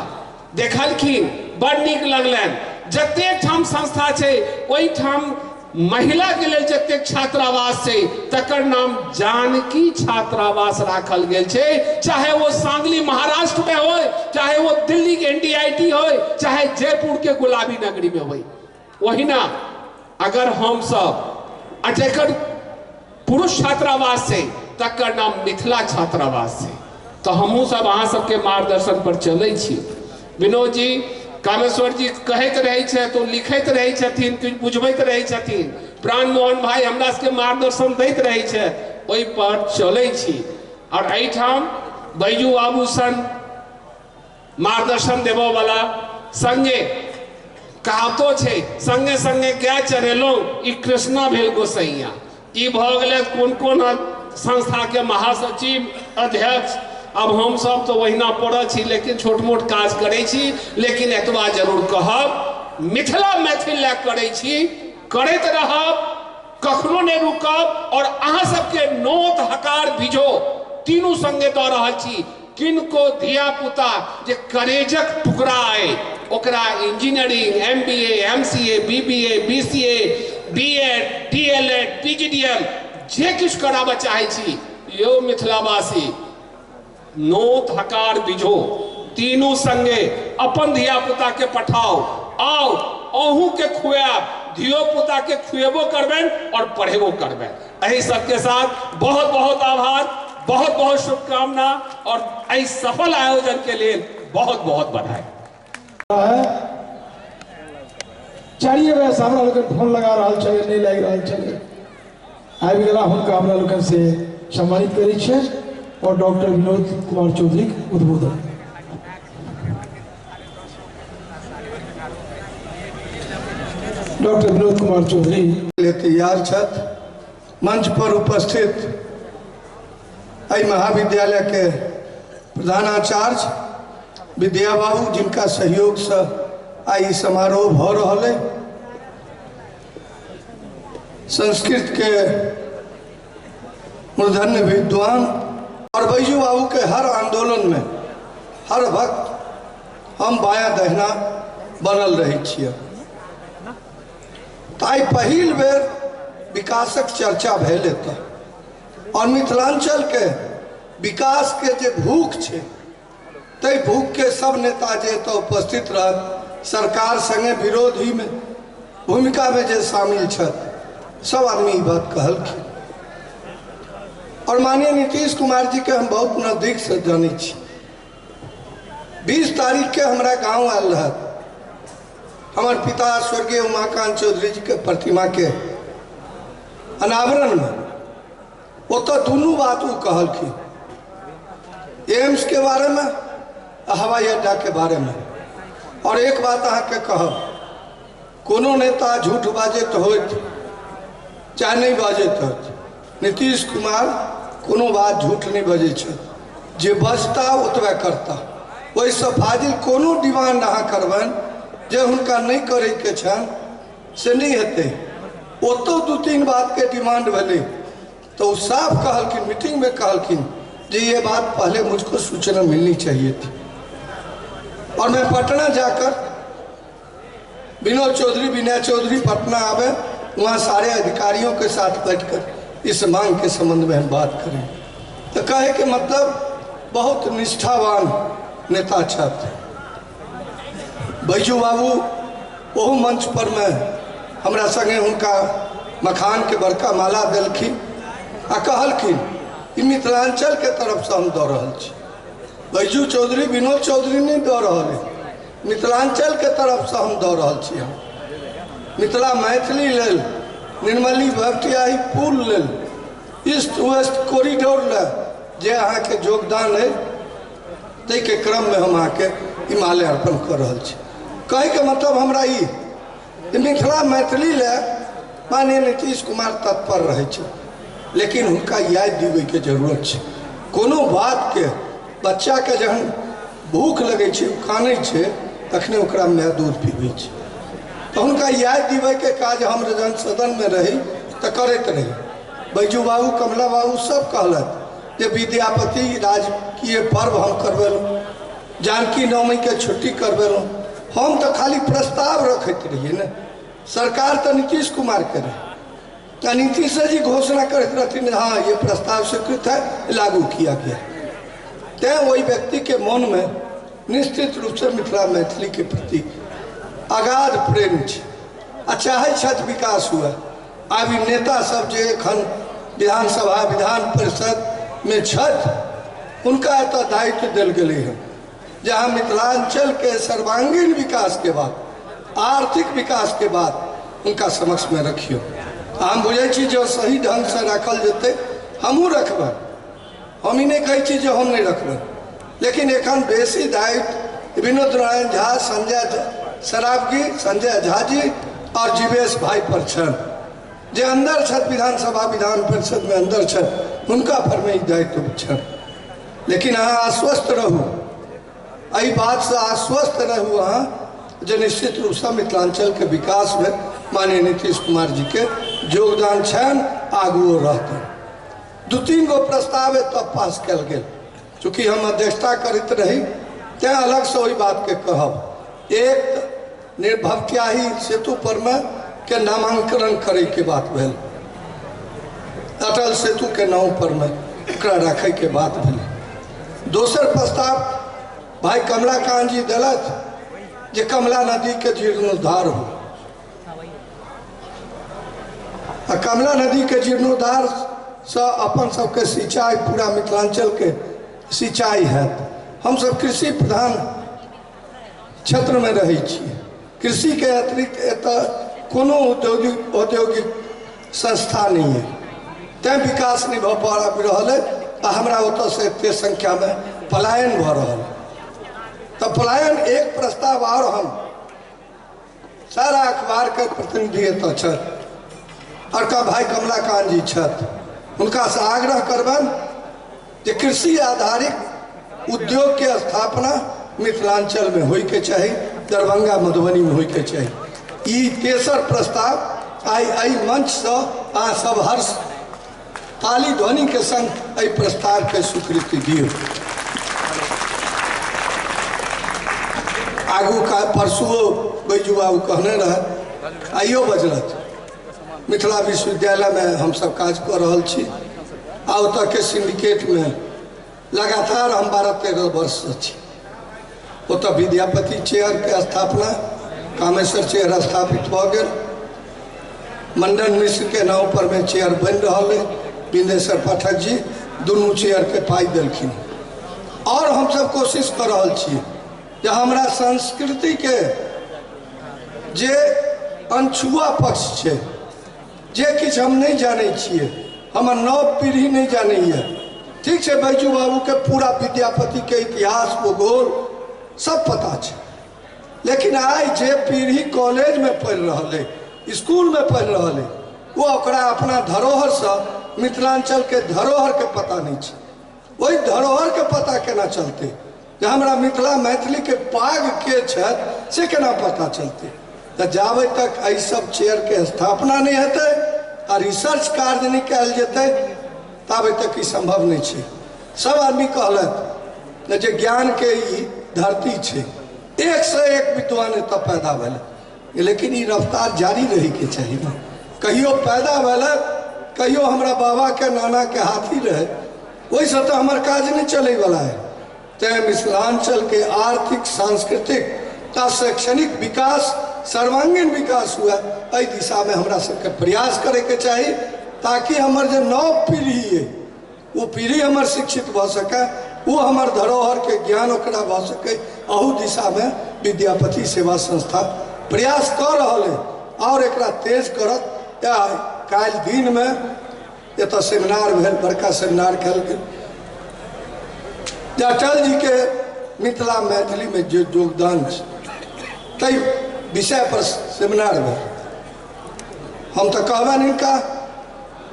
देखलखिन बड़ नीक लगलनि। जतेक ठाम संस्था छै ओहि ठाम महिला के लेल जतेक छात्रावास छै तकर नाम जानकी छात्रावास राखल गेल छै। चाहे वो सांगली महाराष्ट्र में हो, चाहे वो दिल्ली के NDIT हो, चाहे जयपुर के गुलाबी नगरी में हो। वही ना अगर हम सब जकर पुरुष छात्रावास है तकर नाम मिथिला छात्रावास है तो हमहूँ सब अहाँ सबके मार्गदर्शन पर चलै छी। विनोद जी, कामेश्वर जी कहैत रहै छै तो लिखैत रहै छथिन, कुछ बुझबैत रहै छथिन, प्राण मोहन भाई हमरा सबके मार्गदर्शन दैत रहै छै, ओहि पर चलै छी। और एहिठाम बैजू बाबू सन मार्गदर्शन देबो वाला संगे कहावतो छै, संगे संगे गाय चरेलहुँ ई कृष्णा भेल गोसैया। ई भऽ गेलै कोन कोन संस्था के महासचिव, अध्यक्ष। अब हम सब तो वहीना पड़ल छी, लेकिन छोट मोट काज करै छी। लेकिन एतबा जरूर कहब, मिथिला मैथिल लए करै छी, करैत रहब, कखनो नहि रुकब। और अहाँ सबके नोत हकार बिजो तीनू संगे दऽ रहल छी। किनको धिया पुता जे करेजक टुकड़ा अइ ओकरा engineering, MBA, MCA, BBA, BCA, BEd, DLEd, PGDM जे किछु कराबऽ चाहै छी, यौ मिथिलावासी नोत हकार बिझो तीनू संगे अपन धिया पुता के पठाओ, आओ अहूँ के खुआब, धियो पुता के खुएबो करबैन और पढ़ेबो करबैन। एहि सबके साथ बहुत बहुत आभार, बहुत बहुत शुभकामना और एहि सफल आयोजन के लिए बहुत बहुत बधाई। चारिए बजे हमरा लोग फोन लगा रहा है, नहीं लग रहा है, आबि गेला हुनका हमरा लोग से सम्मानित करै छै और डॉक्टर विनोद कुमार चौधरी उद्बोधन। डॉक्टर विनोद कुमार चौधरी तैयार छथि। मंच पर उपस्थित एहि महाविद्यालय के प्रधानाचार्य विद्या बाबू, जिनका सहयोग से आई समारोह भ रहा है, संस्कृत के मूर्धन्य विद्वान और बैजू बाबू के हर आंदोलन में हर वक्त हम बाया दहिना बनल रहे छियै। ताई पहिल बेर विकासक चर्चा भेल एतऽ और मिथिलांचल के विकास के जे भूख छै, तै भूख के सब नेता जे एतऽ उपस्थित रहत, सरकार संगे विरोधी में भूमिका में जे शामिल छथि, सब आदमी ई बात कहलखिन। और माननीय नीतीश कुमार जी के हम बहुत नजदीक से जानी छी। 20 तारीख के हमारा गांव आयल रहत, हमार पिता स्वर्गीय उमाकांत चौधरी जी के प्रतिमा के अनावरण में। ओतो दोनों बात वो कहलखिन, एम्स के बारे में, हवाई अड्डा के बारे में। और एक बात अहाँ के कहब, कोनो नेता झूठ बाजैत होइत चाहे नहीं बाजैत होइत, नीतीश कुमार कोनो बात झूठ नहीं बजे छै, जे बजता ओतबे करता। वही सब फाजिल कोनो डिमांड अहाँ करबन जे हुनका नहीं करे के छन से नहीं हेतै। ओतो 2-3 बात के डिमांड भेले तो साफ कहलखिन, मीटिंग में कहलखिन जे ये बात पहले मुझको सूचना मिलनी चाहिए थी। और मैं पटना जाकर विनोद चौधरी, विनय चौधरी पटना आवे, वहाँ सारे अधिकारियों के साथ बैठकर इस मांग के संबंध में हम बात करें। तो कहे के मतलब बहुत निष्ठावान नेता छथि बैजू बाबू। ओहू मंच पर में हमरा संगे हुनका मखान के बड़का माला देलखिन आ कहलखिन ई मिथिलांचल के तरफ से हम दऽ रहल छी। बैजू चौधरी, विनोद चौधरी नहीं दऽ रहल है, मिथिलांचल के तरफ से हम दऽ रहल छी। हम मिथिला मैथिली लेल, निर्मली भटियाही पुल लेल, ईस्ट वेस्ट कॉरिडोर ले जे अहाँ के योगदान है, तै के क्रम में हम अहाँ के हिमालय अर्पण कर रहल छी। कहे के मतलब हमरा ई मिथिला मैथिली ले माननीय नीतीश कुमार तत्पर रहे छै, लेकिन उनका याद दिवे के जरूरत छै। कोनो बात के बच्चा के जहन भूख लगे छै, कानै छै, तखने ओकरा माय दूध पीबै छै। तो उनका याद दिवे के काज हम जन सदन में रही तो करते रही। बैजू बाबू, कमला बाबू सब कहलत जे विद्यापति राजकीय पर्व हम करवेलूँ, जानकी नवमी के छुट्टी करवेलूँ। हम तो खाली प्रस्ताव रखते रहिए न, सरकार तो नीतीश कुमार के रहे। नीतीश जी घोषणा करते रहती, हाँ ये प्रस्ताव स्वीकृत है, लागू किया गया। तै वही व्यक्ति के मन में निश्चित रूप से मिथिला मैथिली के प्रति अगाध प्रेम छै, चाहे छथि विकास हुआ। आबी नेता सब जे एखन विधानसभा, विधान परिषद में छथि, उनका एत दायित्व दिल गए हैं जहाँ मिथिलांचल के सर्वांगीण विकास के बाद, आर्थिक विकास के बाद उनका समक्ष में रखियो। हम बुझे जो सही ढंग से रखल जते हमू रखब, हम ही नहीं कहे जो हम नहीं रखब, लेकिन एखन बेसी दायित्व विनोद नारायण झा, संजय सरावगी, संजय झा जी और जीवेश भाई पर छन, जे अंदर छत विधानसभा विधान परिषद में अंदर छत, उनका पर में दायित्व छन। लेकिन अहाँ आश्वस्त रहू, एहि बात से आश्वस्त रहू अहाँ जो निश्चित रूप से मिथिलांचल के विकास में माननीय नीतीश कुमार जी के योगदान छन, आगुओ रहते। 2-3 गो प्रस्ताव तब पास कल गए, चूँकि हम अध्यक्षता करते रही त्या अलग से वही बात के कहब। एक निर्भवत्याही सेतु पर में के नामांकन करे के बात भेल, अटल सेतु के नाम पर में रखे के बात भेल। दोसर प्रस्ताव भाई कमलाकांत जी दिलत जे कमला नदी के जीर्णोद्धार हो, कमला नदी के जीर्णोद्धार से अपन सबके सिंचाई, पूरा मिथिलांचल के सिंचाई है। हम सब कृषि प्रधान क्षेत्र में रही छी, कृषि के अतिरिक्त एतऽ कोनो औद्योगिक संस्था नहीं है, तैं विकास नहीं भ पा रहा है। हमरा ओतऽ से एते संख्या में पलायन भ रहा है, तो पलायन एक प्रस्ताव और हम सारा अखबार के प्रतिनिधि एतऽ छथि और का भाई कमलाकांत जी छथि, उनका से आग्रह करबन जे कृषि आधारित उद्योग के स्थापना मिथिलांचल में होय के चाही, दरभंगा मधुबनी में होय के चाही। ई तेसर प्रस्ताव आई एहि मंच से अहाँ सब हर्ष ताली ध्वनि के संग एहि प्रस्ताव के स्वीकृति दियो। आगू का परसुओ बैजू बाबू कहने रहे, आइयो बजलत मिथिला विश्वविद्यालय में हम सब काज कर रहा छी, आ ओतऽ के सिंडिकेट में लगातार हम 12-13 वर्ष से छी। ओतऽ विद्यापति चेयर के स्थापना, कामेश्वर चेयर स्थापित भ गए, मंडन मिश्र के नाम पर में चेयर बन रहा है, बिंदेश्वर पाठक जी दोनों चेयर के पाई दिलखिन। और हम सब कोशिश कर रहा छी जे हमरा संस्कृति के जे अनछुआ पक्ष छे, जे किछ हम नहीं जाने छिए, हमर नव पीढ़ी नहीं जाने है। ठीक है, बैजू बाबू के पूरा विद्यापति के इतिहास, भूगोल सब पता है, लेकिन आज जे पीढ़ी कॉलेज में पढ़ रहा है, स्कूल में पढ़ रहा है, वो ओकरा अपना धरोहर से मिथिलांचल के धरोहर के पता नहीं है। वही धरोहर के पता केना चलते, जे हमरा मिथिला मैथिली के पाग के छत से केना पता चलते। तो जाबे तक एहि सब चेयर के स्थापना नहीं हेतै आ रिसर्च कार्य नहीं कल जेतै, ताबे तक ई संभव नहीं है। सब आदमी कहलत जे ज्ञान के ई धरती छे, एक से एक विद्वान एतऽ पैदा भेलै, लेकिन ई रफ्तार जारी रहे के चाहिए ना। कहियो पैदा भेलै, कहियो हमरा बाबा के नाना के हाथी रहे, वही से तो हमार काज नहीं चले वाला है। तैं मिथिलांचल के आर्थिक, सांस्कृतिक आ शैक्षणिक विकास, सर्वांगीण विकास हुआ, एहि दिशा में हमरा सबके प्रयास करे के चाहिए, ताकि हमर जो नव पीढ़ी है वो पीढ़ी हमर शिक्षित भ सके, वो हमार धरोहर के ज्ञान ओकरा भ सके। अहू दिशा में विद्यापति सेवा संस्था प्रयास कर रहा है और एकरा तेज करत। काल दिन में एत सेमिनार भेल, बड़का सेमिनार कल गेल, अटल जी के मिथिला मैथिली में जो योगदान तई विषय पर सेमिनार भेल। हम तो कहबन इनका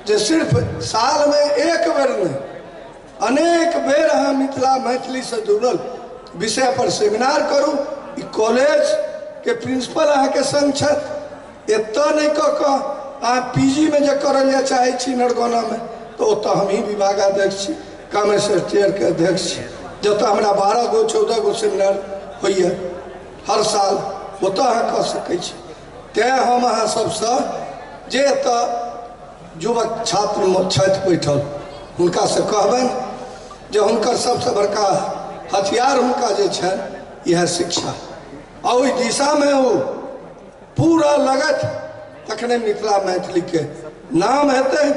जे सिर्फ साल में एक बेर में अनेक बेर अहाँ मिथिला मैथिली से जुड़ल विषय पर सेमिनार करूँ। ई कॉलेज के प्रिंसिपल अहाँ के संग छथि, एतऽ नहीं कऽ अहाँ पीजी में जो करल चाहे छी नरगौना में, तो ओतऽ हम ही विभागाध्यक्ष छी, कामेश्वर चेयर के अध्यक्ष छी, जतऽ हमरा 12 गो 14 गो सेमिनार होइए हर साल, ओतऽ अहाँ कऽ सकै छी। तैं हम अहाँ सबसँ जे एतऽ युवक छात्र छथि बैठल, हुनका से कहबनि जे हुनकर सबसे बड़का हथियार हुनका जे छनि यह शिक्षा, और ओहि दिशा में वो पूरा लगत, तखने मिथिला मैथिली के नाम हेतै,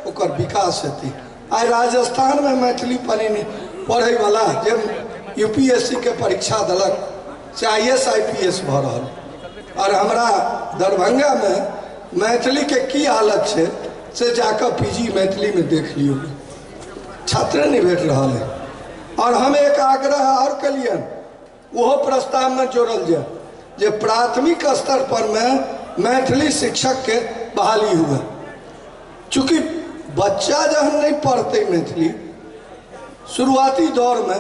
ओकर विकास हेतै। आइ राजस्थान में मैथिली पढ़े वाला जे यूपीएससी के परीक्षा दिलक से IAS IPS भ रहल और हमरा दरभंगा में मैथिली के की हालत है से जाकर PG मैथिली में देख लियो, छात्र नहीं भेट रहा है। और हम एक आग्रह और कलिए वो प्रस्ताव में जोड़ल जाए जे प्राथमिक स्तर पर में मैथिली शिक्षक के बहाली हुआ, चूँकि बच्चा जहन नहीं पढ़ते मैथिली शुरुआती दौर में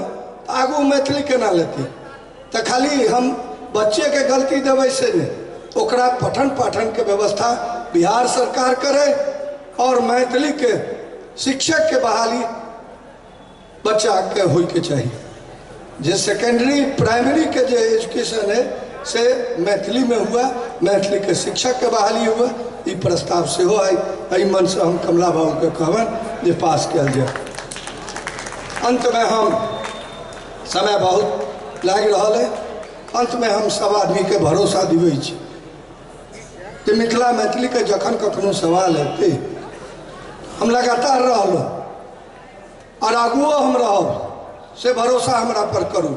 आगू मैथिली केना लेती, तो खाली हम बच्चे के गलती देवे से नहीं, ओकरा पठन पाठन के व्यवस्था बिहार सरकार करे और मैथिली के शिक्षक के बहाली बच्चा के हो के चाहिए। जे सेकेंडरी प्राइमरी के जो एजुकेशन है से मैथिली में हुआ, मैथिली के शिक्षक के बहाली हुआ, ये प्रस्ताव से हो आई मन से हम कमला बाबू के कहबन जे पास किया जाए। अंत में हम समय बहुत लाग रहा है, अंत में हम सब आदमी के भरोसा दिवे कि मिथिला मैथिली के जखन कखनो सवाल हेतै हम लगातार रहलो और आगुओ हम रहब से भरोसा हमरा पर करू।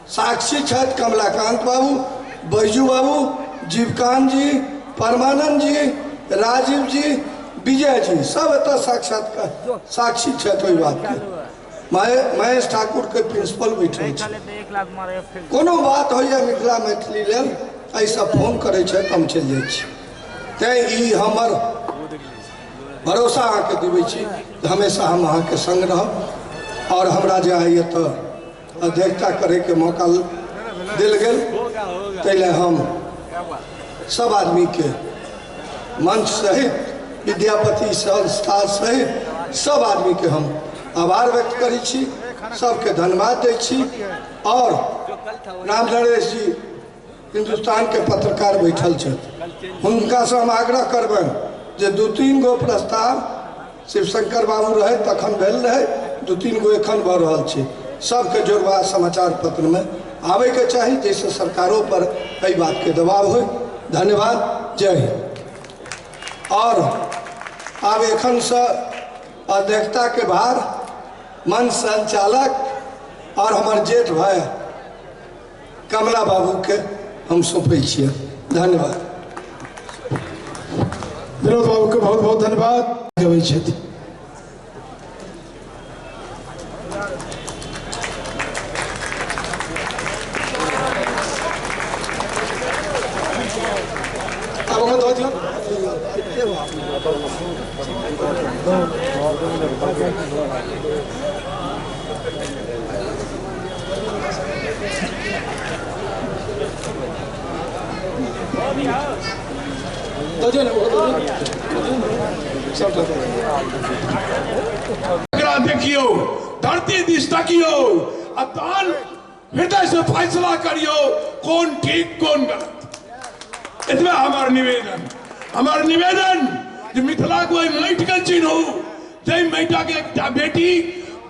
साक्षी छथि कमलाकांत बाबू, बैजू बाबू, जीवकांत जी, परमानंद जी, राजीव जी, विजय जी सब एत साक्षात्कार साक्षी छथि ओहि बात के। महेश ठाकुर के प्रिंसिपल बैठल छै, कोनो बात होइए मिथिला मैथिली लेल ऐसा फोन करे छै हम चल जाइ छी। तैं ई हमर भरोसा अहाँके दिबै छी हमेशा हम अहाँके संग रहब और हमरा जे आइए तो अध्यक्षता करे के मौका दिल गेल, तैले हम सब आदमी के मंच सहित विद्यापति संस्था सहित सब आदमी के हम आभार व्यक्त करी छी, सबके धन्यवाद दै छी। और राम नरेश जी हिंदुस्तान के पत्रकार बैठल छथि, हुनका से हम आग्रह करबनि जे 2-3 गो प्रस्ताव शिवशंकर बाबू रहे तखन भेल रहे, 2-3 गो एखन भ रहल छै, सबके जोड़वा समाचार पत्र में आवे के चाही जैसे सरकारों पर कई बात के दबाव हो। धन्यवाद, जय हिंद। और आब एखन से अध्यक्षता के भार मंच संचालक और हमारे जेठ भाई कमला बाबू के हम सौंपे छिए। धन्यवाद। विनोद बाबू के बहुत बहुत धन्यवाद। गबै छथि अब हम दो दियो देखियो धरती दिश तकियो अतान हृदय से फैसला करियो कौन ठीक कौन गलत। इतना हमार निवेदन जे मिथिला को माटि के चिन्ह हो, जय माटा के एक बेटी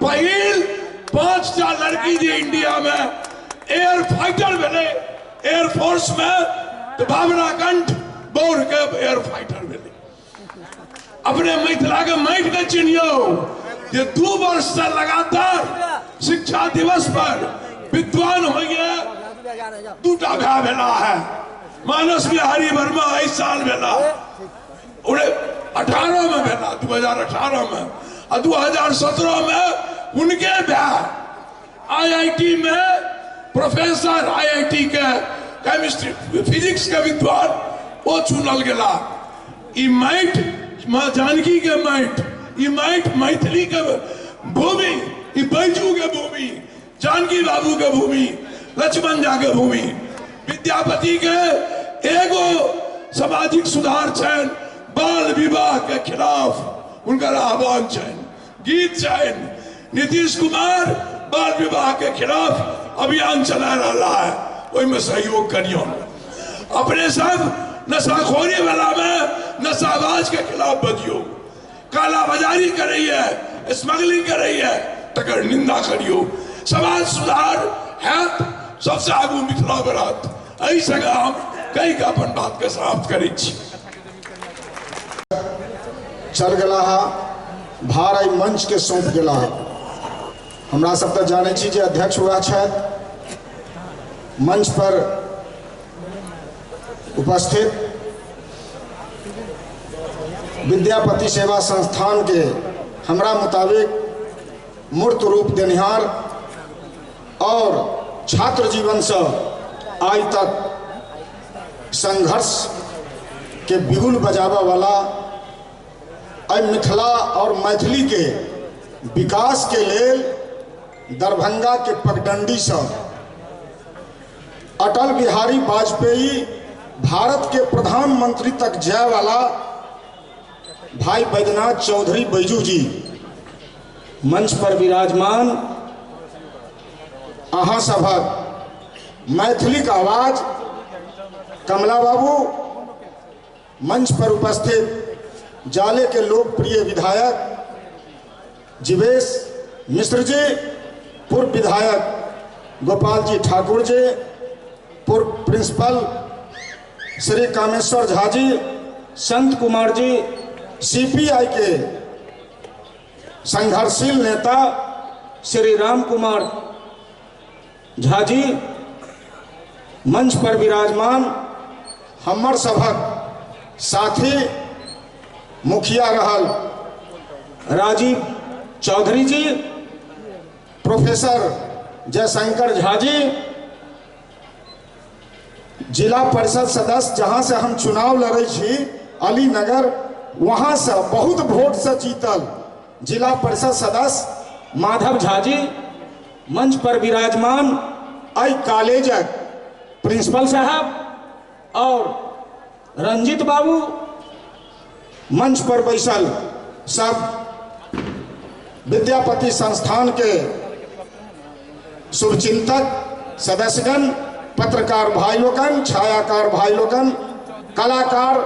पहिल 5टा लड़की जे इंडिया में एयर फाइटर भेले एयरफोर्स में, तो भावना कंठ बोर के एयर फाइटर भेले। अपने मिथिला के माटि के चिन्हियो जे 2 वर्ष से लगातार शिक्षा दिवस पर विद्वान हो गया 2टा भाई भेला है। मानस बिहारी वर्मा इस साल भेला 18 में भेला 2018 में और 2017 में उनके भाई IIT में प्रोफेसर IIT के केमिस्ट्री फिजिक्स के विद्वान वो चुनल गेला। ई माटि माँ जानकी के माटि, ई माटि मैथिली के भूमि, ई बैजू के भूमि, जानकी बाबू के भूमि, लक्ष्मण झा के भूमि। विद्यापति के एगो सामाजिक सुधार छन, बाल विवाह के खिलाफ उनका आह्वान छन, गीत छन। नीतीश कुमार बाल विवाह के खिलाफ अभियान चला रहा है, में सहयोग करियो। अपने सब नशाखोरी वाला में नशाबाज के खिलाफ बजियो, काला बाजारी कर रही है, स्मगलिंग कर रही है, तकर निंदा करियो। समाज सुधार है सबसे आगू मिथिला बरात, एहि संगे हम कई का अपन बात के समाप्त करै छी। चल गला भार मंच के सौंप गला हमरा सब तऽ जानै छी जे अध्यक्ष हुआ छथि, मंच पर उपस्थित विद्यापति सेवा संस्थान के हमरा मुताबिक मूर्त रूप देनिहार और छात्र जीवन से आज तक संघर्ष के बिगुल बजावा वाला मिथिला और मैथिली के विकास के लेल दरभंगा के पगडंडी से अटल बिहारी वाजपेयी भारत के प्रधानमंत्री तक जाए वाला भाई बैद्यनाथ चौधरी बैजू जी मंच पर विराजमान, अहाँ सभक मैथिली का आवाज कमला बाबू, मंच पर उपस्थित जाले के लोकप्रिय विधायक जीवेश मिश्र जी, पूर्व विधायक गोपाल जी ठाकुर जी, पूर्व प्रिंसिपल श्री कामेश्वर झा जी, संत कुमार जी, सीपीआई के संघर्षशील नेता श्री राम कुमार झा जी, मंच पर विराजमान हमर सभक साथी मुखिया रहल राजीव चौधरी जी, प्रोफेसर जयशंकर झा जी, जिला परिषद सदस्य जहां से हम चुनाव लड़े छी अलीनगर, वहां से बहुत वोट से जीतल जिला परिषद सदस्य माधव झा जी, मंच पर विराजमान आई कॉलेजक प्रिंसिपल साहब और रंजित बाबू, मंच पर बैसल सब विद्यापति संस्थान के शुभचिंतक सदस्यगण, पत्रकार भाई लोगन, छायाकार भाई लोगन, कलाकार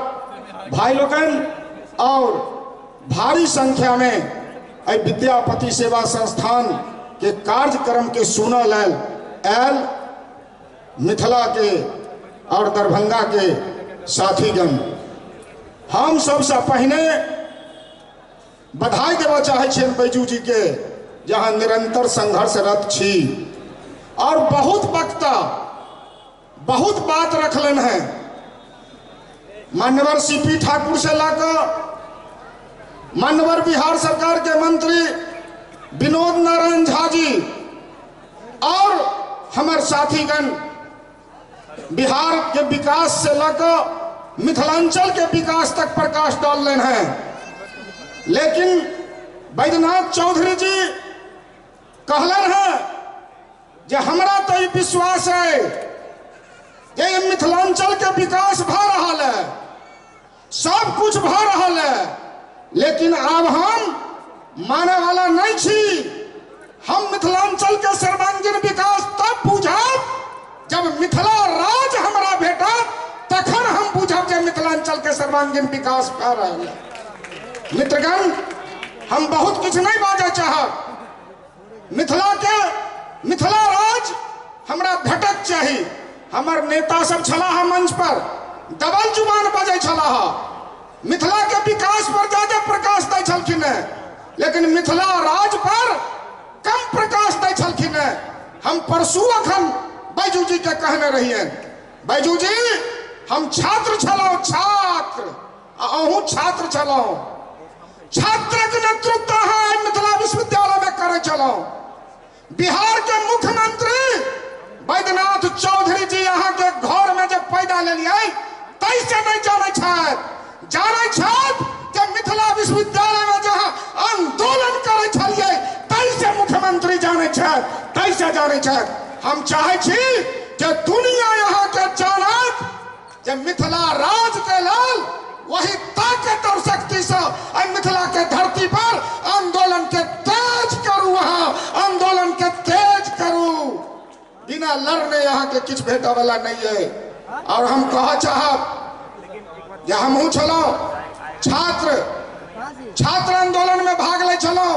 भाई लोगन और भारी संख्या में विद्यापति सेवा संस्थान के कार्यक्रम के सुनल आयल मिथिला के और दरभंगा के साथीगण, हम सबसे पहले बधाई देवा चाहे छियन बैजू जी के, जहां निरंतर संघर्षरत छी और बहुत वक्ता बहुत बात रखलन है। मान्यवर सीपी ठाकुर से लाकर मान्यवर बिहार सरकार के मंत्री विनोद नारायण झा जी और हमारे साथीगण बिहार के विकास से लेकर मिथिलांचल के विकास तक प्रकाश डाल रहे हैं। लेकिन बैद्यनाथ चौधरी जी कहलन है जे हमरा तो ये विश्वास है जे मिथिलांचल के विकास भ रहा है, सब कुछ भ रहा है, लेकिन अब हम माने वाला नहीं छी। हम मिथिलांचल के सर्वांगीण विकास तब बुझब जब मिथिला राज हमरा भेटत, तखन हम बुझब जे मिथिलांचल के सर्वांगीण विकास भ रहा है। मित्रगण, हम बहुत कुछ नहीं बाजा चाहब, मिथिला राज हमरा भेटक चाहिए। हमार नेता सब छलाह मंच पर डबल जुबान बजे छलाह, मिथिला के विकास पर ज्यादा प्रकाश दै छलखिन, लेकिन मिथिला राज पर कम प्रकाश दै छलखिन। हम परसू अखन बैजू जी के कहने रहिए, बैजू जी हम छात्र छलौ, छात्र अहूँ छात्र छलौ, छात्रक नेतृत्व है मिथिला विश्वविद्यालय में करे चलो। बिहार के मुख्यमंत्री बैद्यनाथ चौधरी जी यहाँ के घर में जब पैदा ले लिये तैसे नहीं जाने जब मिथिला विश्वविद्यालय में जहाँ आंदोलन करे छलिए तैसे मुख्यमंत्री जाने तैसे जाने। हम चाहे छी जे दुनिया यहाँ के जानत जे मिथिला राज के लाल वही ताकत और शक्ति से मिथिला के धरती पर आंदोलन के तेज करूँ, वहां आंदोलन के तेज करूँ। बिना लड़ने यहाँ के किछ भेटा वाला नहीं है। और हम कहा चाहब जे हमहू छलो छात्र आंदोलन में भाग ले छलो।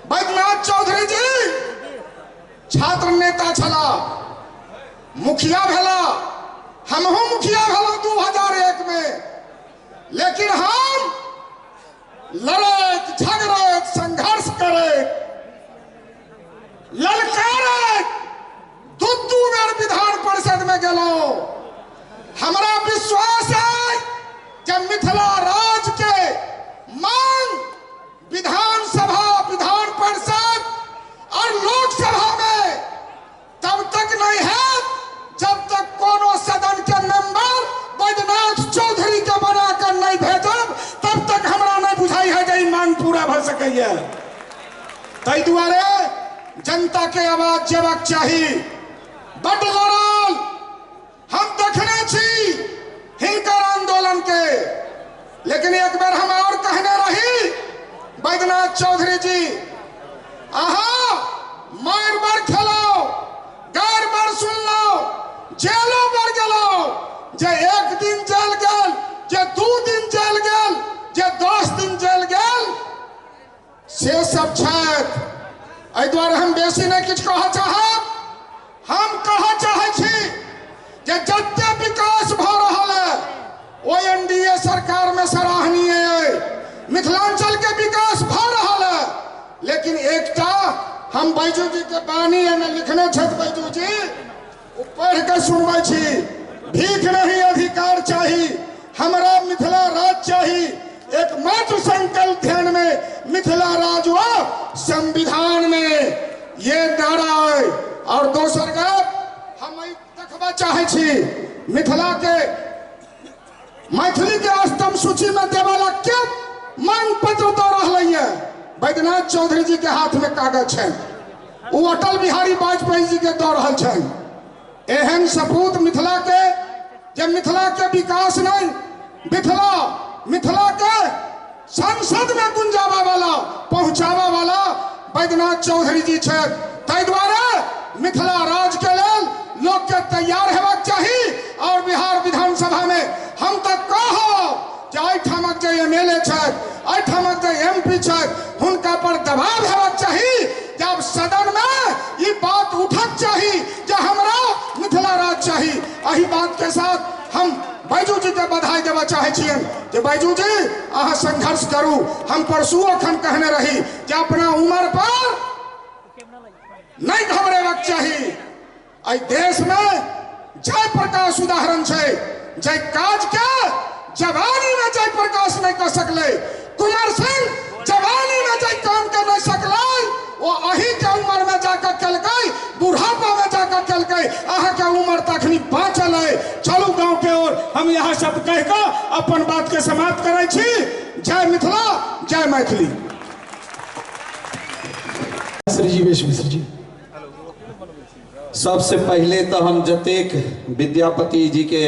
बैद्यनाथ चौधरी जी छात्र नेता छला, मुखिया भेला, हमहू मुखिया भेलो 2001 में। लेकिन हम लड़त झगड़त संघर्ष करे मिथिला राज के मांग विधानसभा, विधान परिषद और लोकसभा में तब तक नहीं है जब तक कोनो सदन के मेंबर बैद्यनाथ चौधरी के बनाकर नहीं भेजब, तब तक हमरा नहीं बुझाई है कि मांग पूरा भ सकैया। ताहि दुआरे जनता के आवाज जेबाक चाही। बड़ लड़ल हम देखने छी हिनकर आंदोलन के, लेकिन एक बार हम और कहने रही बैद्यनाथ चौधरी जी, अहा मार बार खेलो, गार बार सुन लो, जेलो बार गेलो, जे एक दिन जेल गेल, जे 2 दिन जेल गेल, जे 10 दिन जेल गेल, से सब छथि। एहि दुआरे हम बेसी नहीं किछु कहऽ चाहब। हम कहऽ चाहै छी जे जते विकास भऽ रहल है ओ एनडीए सरकार में सराहनीय है। मिथिलांचल के विकास भऽ रहल है, लेकिन एकटा हम बैजू जी के बानी में लिखने छथि, बैजू जी ओ पढ़ के सुनबै छी, भीख नहीं अधिकार चाही, हमरा मिथिला राज चाही। एकमात्र संकल्प ध्यान में मिथिला राज व संविधान में ये नारा है। और दोसर गप हम देखबा चाहे छी मिथिला के मैथिली के अष्टम सूची में देवाला के मांग पत्र दऽ रहलै है। बैद्यनाथ चौधरी जी के हाथ में कागज है, वो अटल बिहारी वाजपेयी जी के दऽ रहल छनि। एहन सपूत मिथिला के, जब मिथिला के विकास नहीं, मिथिला के संसद में गुंजावा वाला, पहुंचावा वाला बैद्यनाथ चौधरी जी छथि। ताहि दुआरे मिथिला राज के लेल लोग के तैयार हेबाक चाही। और बिहार विधानसभा में हम तक कहब जे एहिठामक जे एमएलए छथि, एहिठामक जे एमपी छथि, हुनका पर दबाव हेबाक चाही। जब सदन में ये बात उठक चाही जे हमरा मिथिला राज चाही। एही बात के साथ हम बैजू जी के बधाई देवा चाहे छियन जे बैजू जी अहाँ संघर्ष करू। हम परसू अखन कहने रही जे अपना उम्र पर नहीं घबरेबाक चाही। एहि देश में जय प्रकाश उदाहरण है, जय काज के जवानी में जय प्रकाश नहीं कर सकले, कुंवर सिंह जवानी में जय काम कर नहीं सकले, वो अही के उम्र में जाकर कलकै, बुढ़ापा में जाकर कलकै। अहाँ के उम्र तखनी बाँचल है। चलू गांव के ओर। हम यहाँ शब्द कह के अपन बात के समाप्त करे छी। जय मिथिला, जय मैथिली। श्री जीवेश मिश्र जी। सबसे पहले तो हम जतेक विद्यापति जी के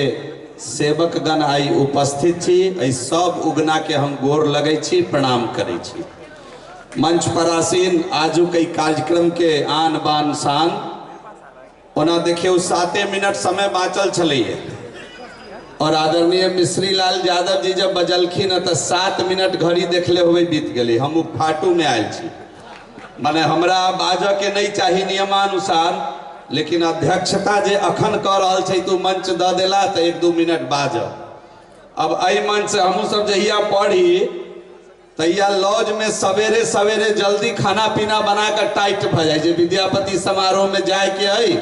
सेवक गण आई उपस्थित छी, एहि सब उगना के हम गोर लगै छी, प्रणाम करै छी। मंच पर आसीन आजू कई कार्यक्रम के आन बान शान, ओना देखियो 7 मिनट समय बाँचल छलैए और आदरणीय मिश्री लाल यादव जी जब बजलखिन तो 7 मिनट घड़ी देखले हुए बीत गए। हम फाटू में आयल छी, माने हमरा बाजऽ के नहीं चाही नियमानुसार, लेकिन अध्यक्षता जे अखन कऽ रहल छै तू मंच दऽ देला तो 1-2 मिनट बाजब। अब एहि मंच से हमहूँ सब जहिया पढ़ी तहिया लॉज में सवेरे सवेरे जल्दी खाना पीना बना कर टाइट भ जाए। विद्यापति समारोह में जाए के है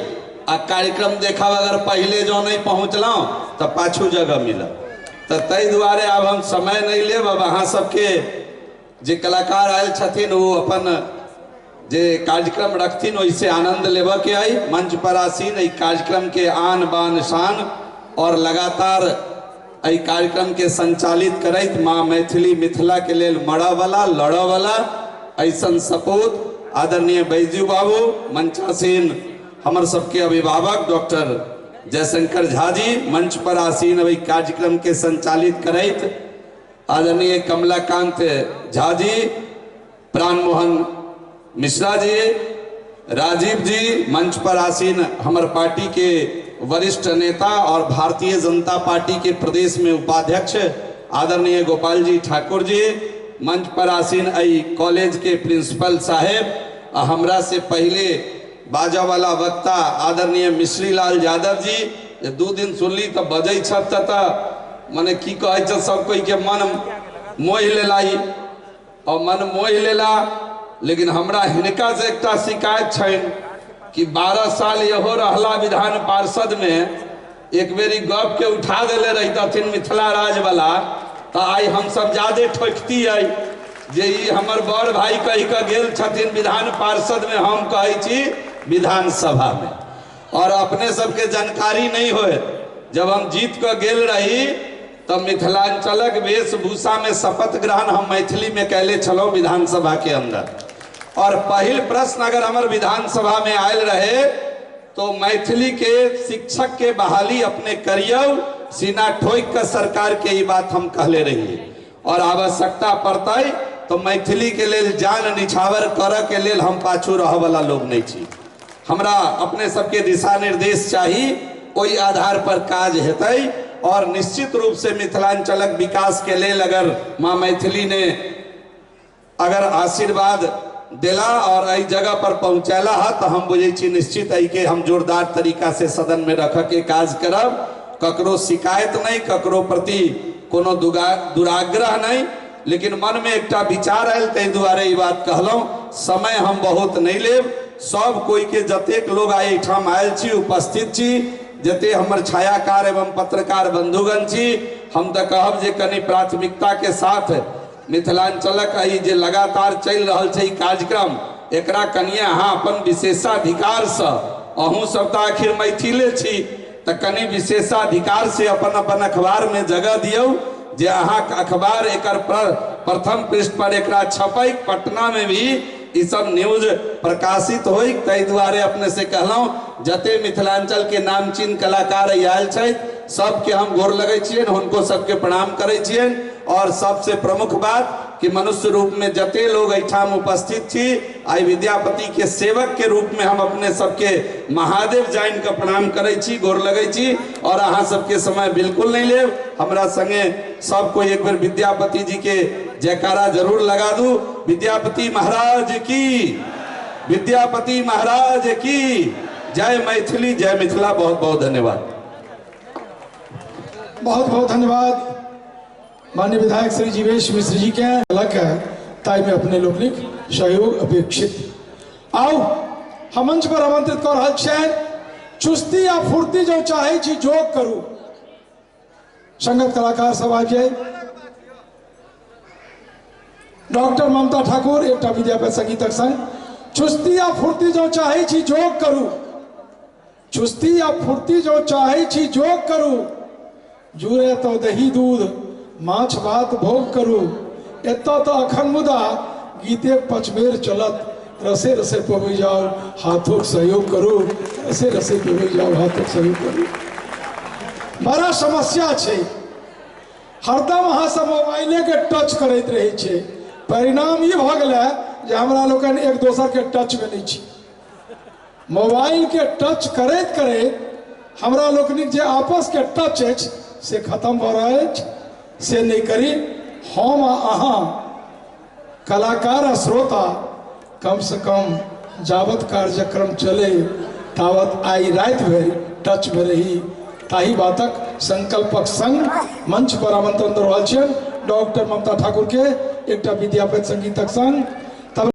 आ कार्यक्रम देखा अगर पहले जो नहीं पहुँचलों तो पाछू जगह मिला। तो तै दुआरे अब हम समय नहीं लेब। अब अहाँ सबके जे कलाकार आयल छथिन वो अपन जे कार्यक्रम रखथिन वैसे आनंद लेबऽ के आई। मंच पर आसीन एहि कार्यक्रम के आन बान शान और लगातार एहि कार्यक्रम के संचालित करैत माँ मैथिली मिथिला के लेल मरऽ वाला लड़ऽ वाला ऐसन सपूत आदरणीय बैजू बाबू, मंचासीन हमर सबके अभिभावक डॉक्टर जयशंकर झा जी, मंच पर आसीन एहि कार्यक्रम के संचालित करैत आदरणीय कमलाकांत झा जी, प्राण मोहन मिश्रा जी, राजीव जी, मंच पर आसीन हमर पार्टी के वरिष्ठ नेता और भारतीय जनता पार्टी के प्रदेश में उपाध्यक्ष आदरणीय गोपाल जी ठाकुर जी, मंच पर आसीन आई कॉलेज के प्रिंसिपल साहेब, हमरा से पहले बाजा वाला वक्ता आदरणीय मिश्री लाल यादव जी। 2 दिन सुनली तो बजै छत मने की कहे छ सब कोई के मन मोह लेला और मन मोह लेला। लेकिन हमरा हिनका से एक शिकायत छन कि 12 साल यहो रहला विधान पार्षद में एक बेरी गप के उठा देले रहथिन मिथिला राज वाला तो आई हम सब ज्यादा ठोकती आई जे ई हमर बड़ भाई कही के गेल छथिन विधान पार्षद में, हम कहे छी विधानसभा में। और अपने सबके जानकारी नहीं होए, जब हम जीत के गेल रही तो मिथिलांचलक वेशभूषा में शपथ ग्रहण हम मैथिली में कैले छलौ विधानसभा के अंदर। और पहिल प्रश्न अगर हमारे विधानसभा में आयल रहे तो मैथिली के शिक्षक के बहाली अपने करियो, सीना ठोक कर सरकार के ये बात हम कहले रहिए। और आवश्यकता पड़ता तो मैथिली के लेल जान निछावर कर के लेल हम पाछू रह वाला लोग नहीं छी। हमरा अपने सबके दिशा निर्देश चाहिए, कोई आधार पर काज हेतै। और निश्चित रूप से मिथिलांचलक विकास के लेल अगर माँ मैथिली ने अगर आशीर्वाद दिला और आई जगह पर पहुंचेला है तो हम बुझे छी निश्चित आई के हम जोरदार तरीका से सदन में रख के काज करब। ककरो शिकायत नहीं, ककरो प्रति कोनो दुराग्रह नहीं, लेकिन मन में एक विचार आयल तै दुआरे ये बात कहलौं। समय हम बहुत नहीं लेब, सब कोई के जतेक लोग आए ठाम आयल छी, उपस्थित छी, जते हमर छायाकार एवं पत्रकार बंधुगण छी, हम तो कहब जे कनी प्राथमिकता के साथ मिथिलांचलक ई जे लगातार चल रहल छै कार्यक्रम, एकरा कनिए अहाँ अपन विशेषाधिकार से, अहूँ सब तो आखिर मैथिले छी, तो कनी विशेषाधिकार से अपन अपन अखबार में जगह दियौ जे अहाँ अखबार एकर प्रथम पृष्ठ पर एकरा छपै, पटना में भी ये सब न्यूज प्रकाशित हो। तै दुआरे अपने से कहलौं जते मिथिलांचल के नामचीन कलाकार आयल छै सबके हम गोर लगे छियन, उनको सबके प्रणाम करे छियन। और सबसे प्रमुख बात कि मनुष्य रूप में जते लोग एठाम उपस्थित छी, आई विद्यापति के सेवक के रूप में हम अपने सबके महादेव जाइन के प्रणाम करे छी, गोर लगे छी। और अहाँ सबके समय बिल्कुल नहीं लेब, हमरा संगे सब कोई एक बार विद्यापति जी के जयकारा जरूर लगा दू। विद्यापति महाराज की, विद्यापति महाराज की जय। मैथिली जय मिथिला। बहुत बहुत धन्यवाद। बहुत बहुत धन्यवाद माननीय विधायक श्री जीवेश मिश्र जी के। अलग है ताई में अपने लोग सहयोग अपेक्षित। आओ हम मंच पर आमंत्रित कर रहल छियनि, चुस्ती या फुर्ती जो चाहे छी जोग करू। संगत कलाकार सब आ जाए। डॉक्टर ममता ठाकुर एक विद्यापति संगीतक संग चुस्ती या फुर्ती जो चाहे छी जोग करू, चुस्ती या फुर्ती जो चाहे छी जोग करू, जुए तो दही दूध माछ भात भोग करू, एतऽ तो अखन मुदा गीते पचमेर चलत, रसे रसे पबै जाओ हाथों सहयोग करू, रसे रसे पबै जाओ हाथों सहयोग करू। बड़ा समस्या छै, हरदम अहाँ सब मोबाइले के टच करैत रहे छे, परिणाम ये भ गेलै जे हमरा लोकन एक दोसर के टच में नहीं छी। मोबाइल के टच करैत करैत हमरा लोकनिक जे आपस के टच अछि से खत्म भ रहल अछि, से नहीं करी। हम अहाँ कलाकार आ श्रोता कम से कम जावत कार्यक्रम चले तावत आई रात भर टच में रही, ताही बातक संकल्पक संग मंच पर आमंत्रण दऽ रहल छियनि डॉक्टर ममता ठाकुर के एक विद्यापति संगीतक संग। तब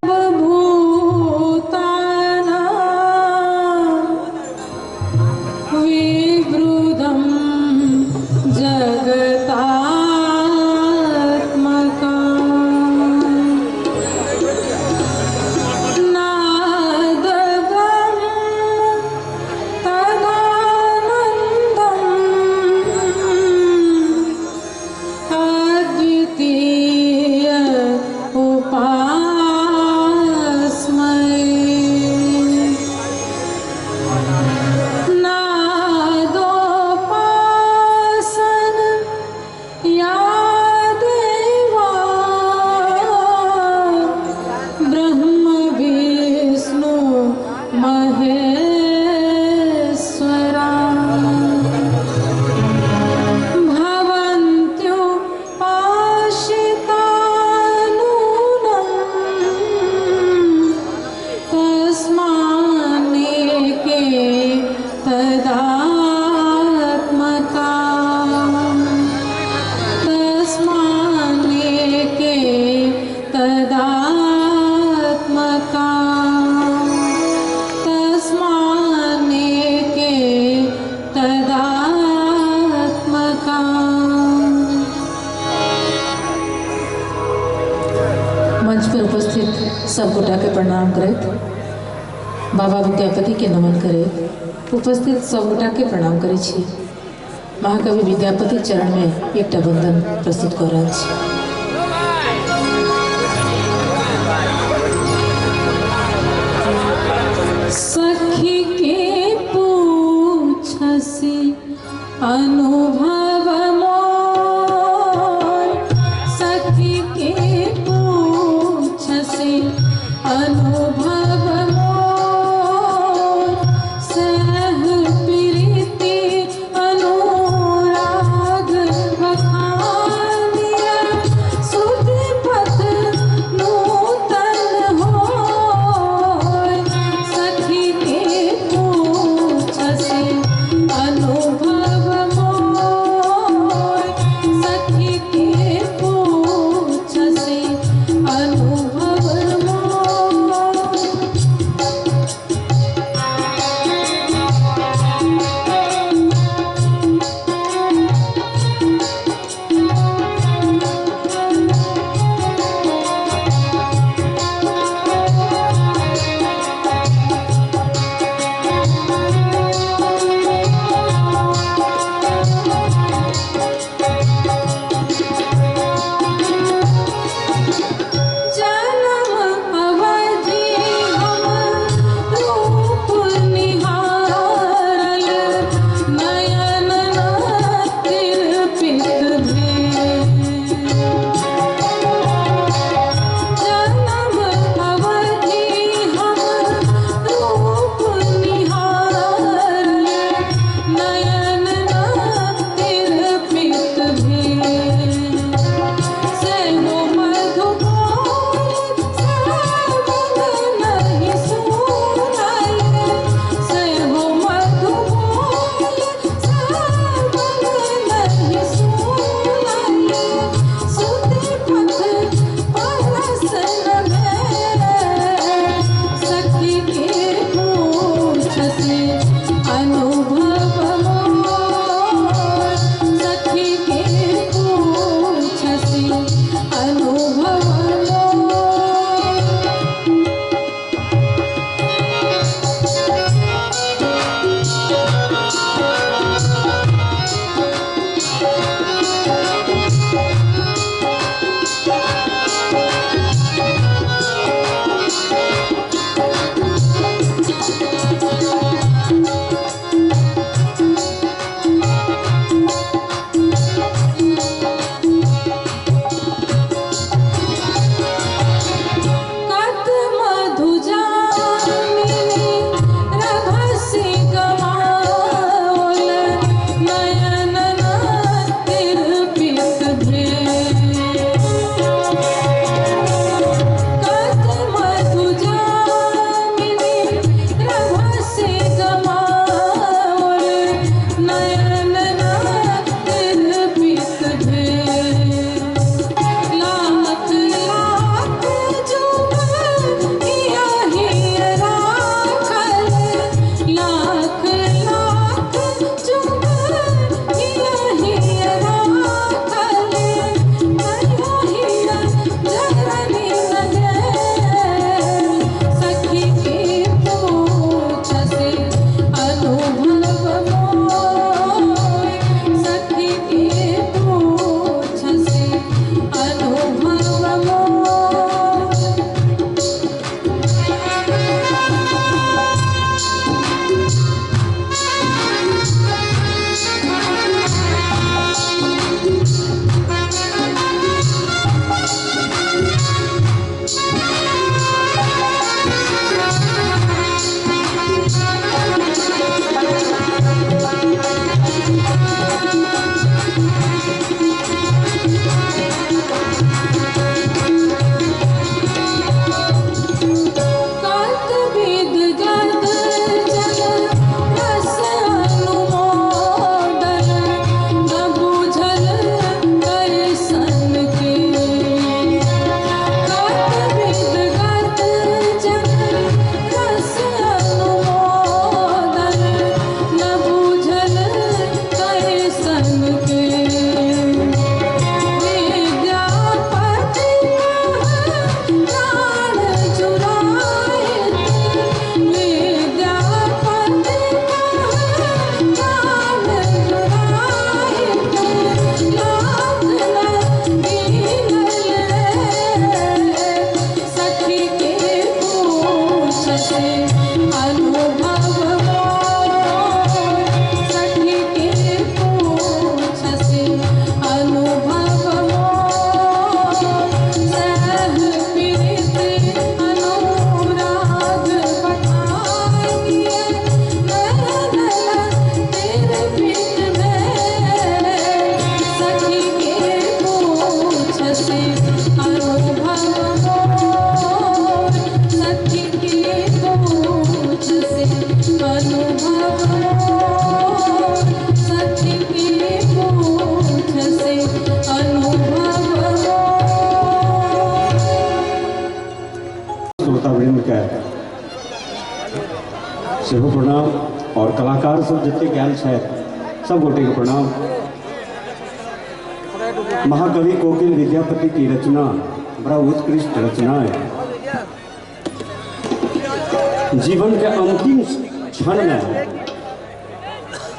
उपाय सब गोटा के प्रणाम करैत बाबा विद्यापति के नमन करैत उपस्थित सब गोटा के प्रणाम करै छी। महाकवि विद्यापति चरण में एक वंदन प्रस्तुत कर रहल छी। सखी के पूछसी अनुभव मोर, सखी के पूछसी अनुभव मोर, सह प्रीति अनुराग बखानिया, सुधि पथ नूतन होय, सखी के पूछसी अनुभव मोर, सखी के पूछसी अनुभव मोर। जन्म अवधि हम रूप निहारल, नयन तिरपित भेल। जन्म अवधि हम रूप निहारल, नयन तिरपित भेल। सेहो मधुबोल श्रावण नहीं सुनाय, सेहो मधुबोल श्रावण नहीं सुनाय, सुधि पथ परसन में, सखी के पूछसी अनुभव मोर, सखी के पूछसी अनुभव मोर। कत मधु जामिनी रभसी गमाओल, नयन तिरपित भेल। कत मधु जामिनी रभसी गमाओल, नयन तिरपित भेल। लाख लाख जुग यही राखल, लाख लाख जुग यही राखल, कहियो जननी लगे, सखी के पूछसी अनुभव मोर, सब जितने ज्ञान सब गोटे के प्रणाम। महाकवि कोकिल विद्यापति की रचना बड़ा उत्कृष्ट रचना है। जीवन के अंतिम क्षण में,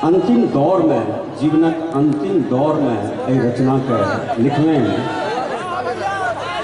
अंतिम दौर में, जीवन अंतिम दौर में ये रचना के लिखने में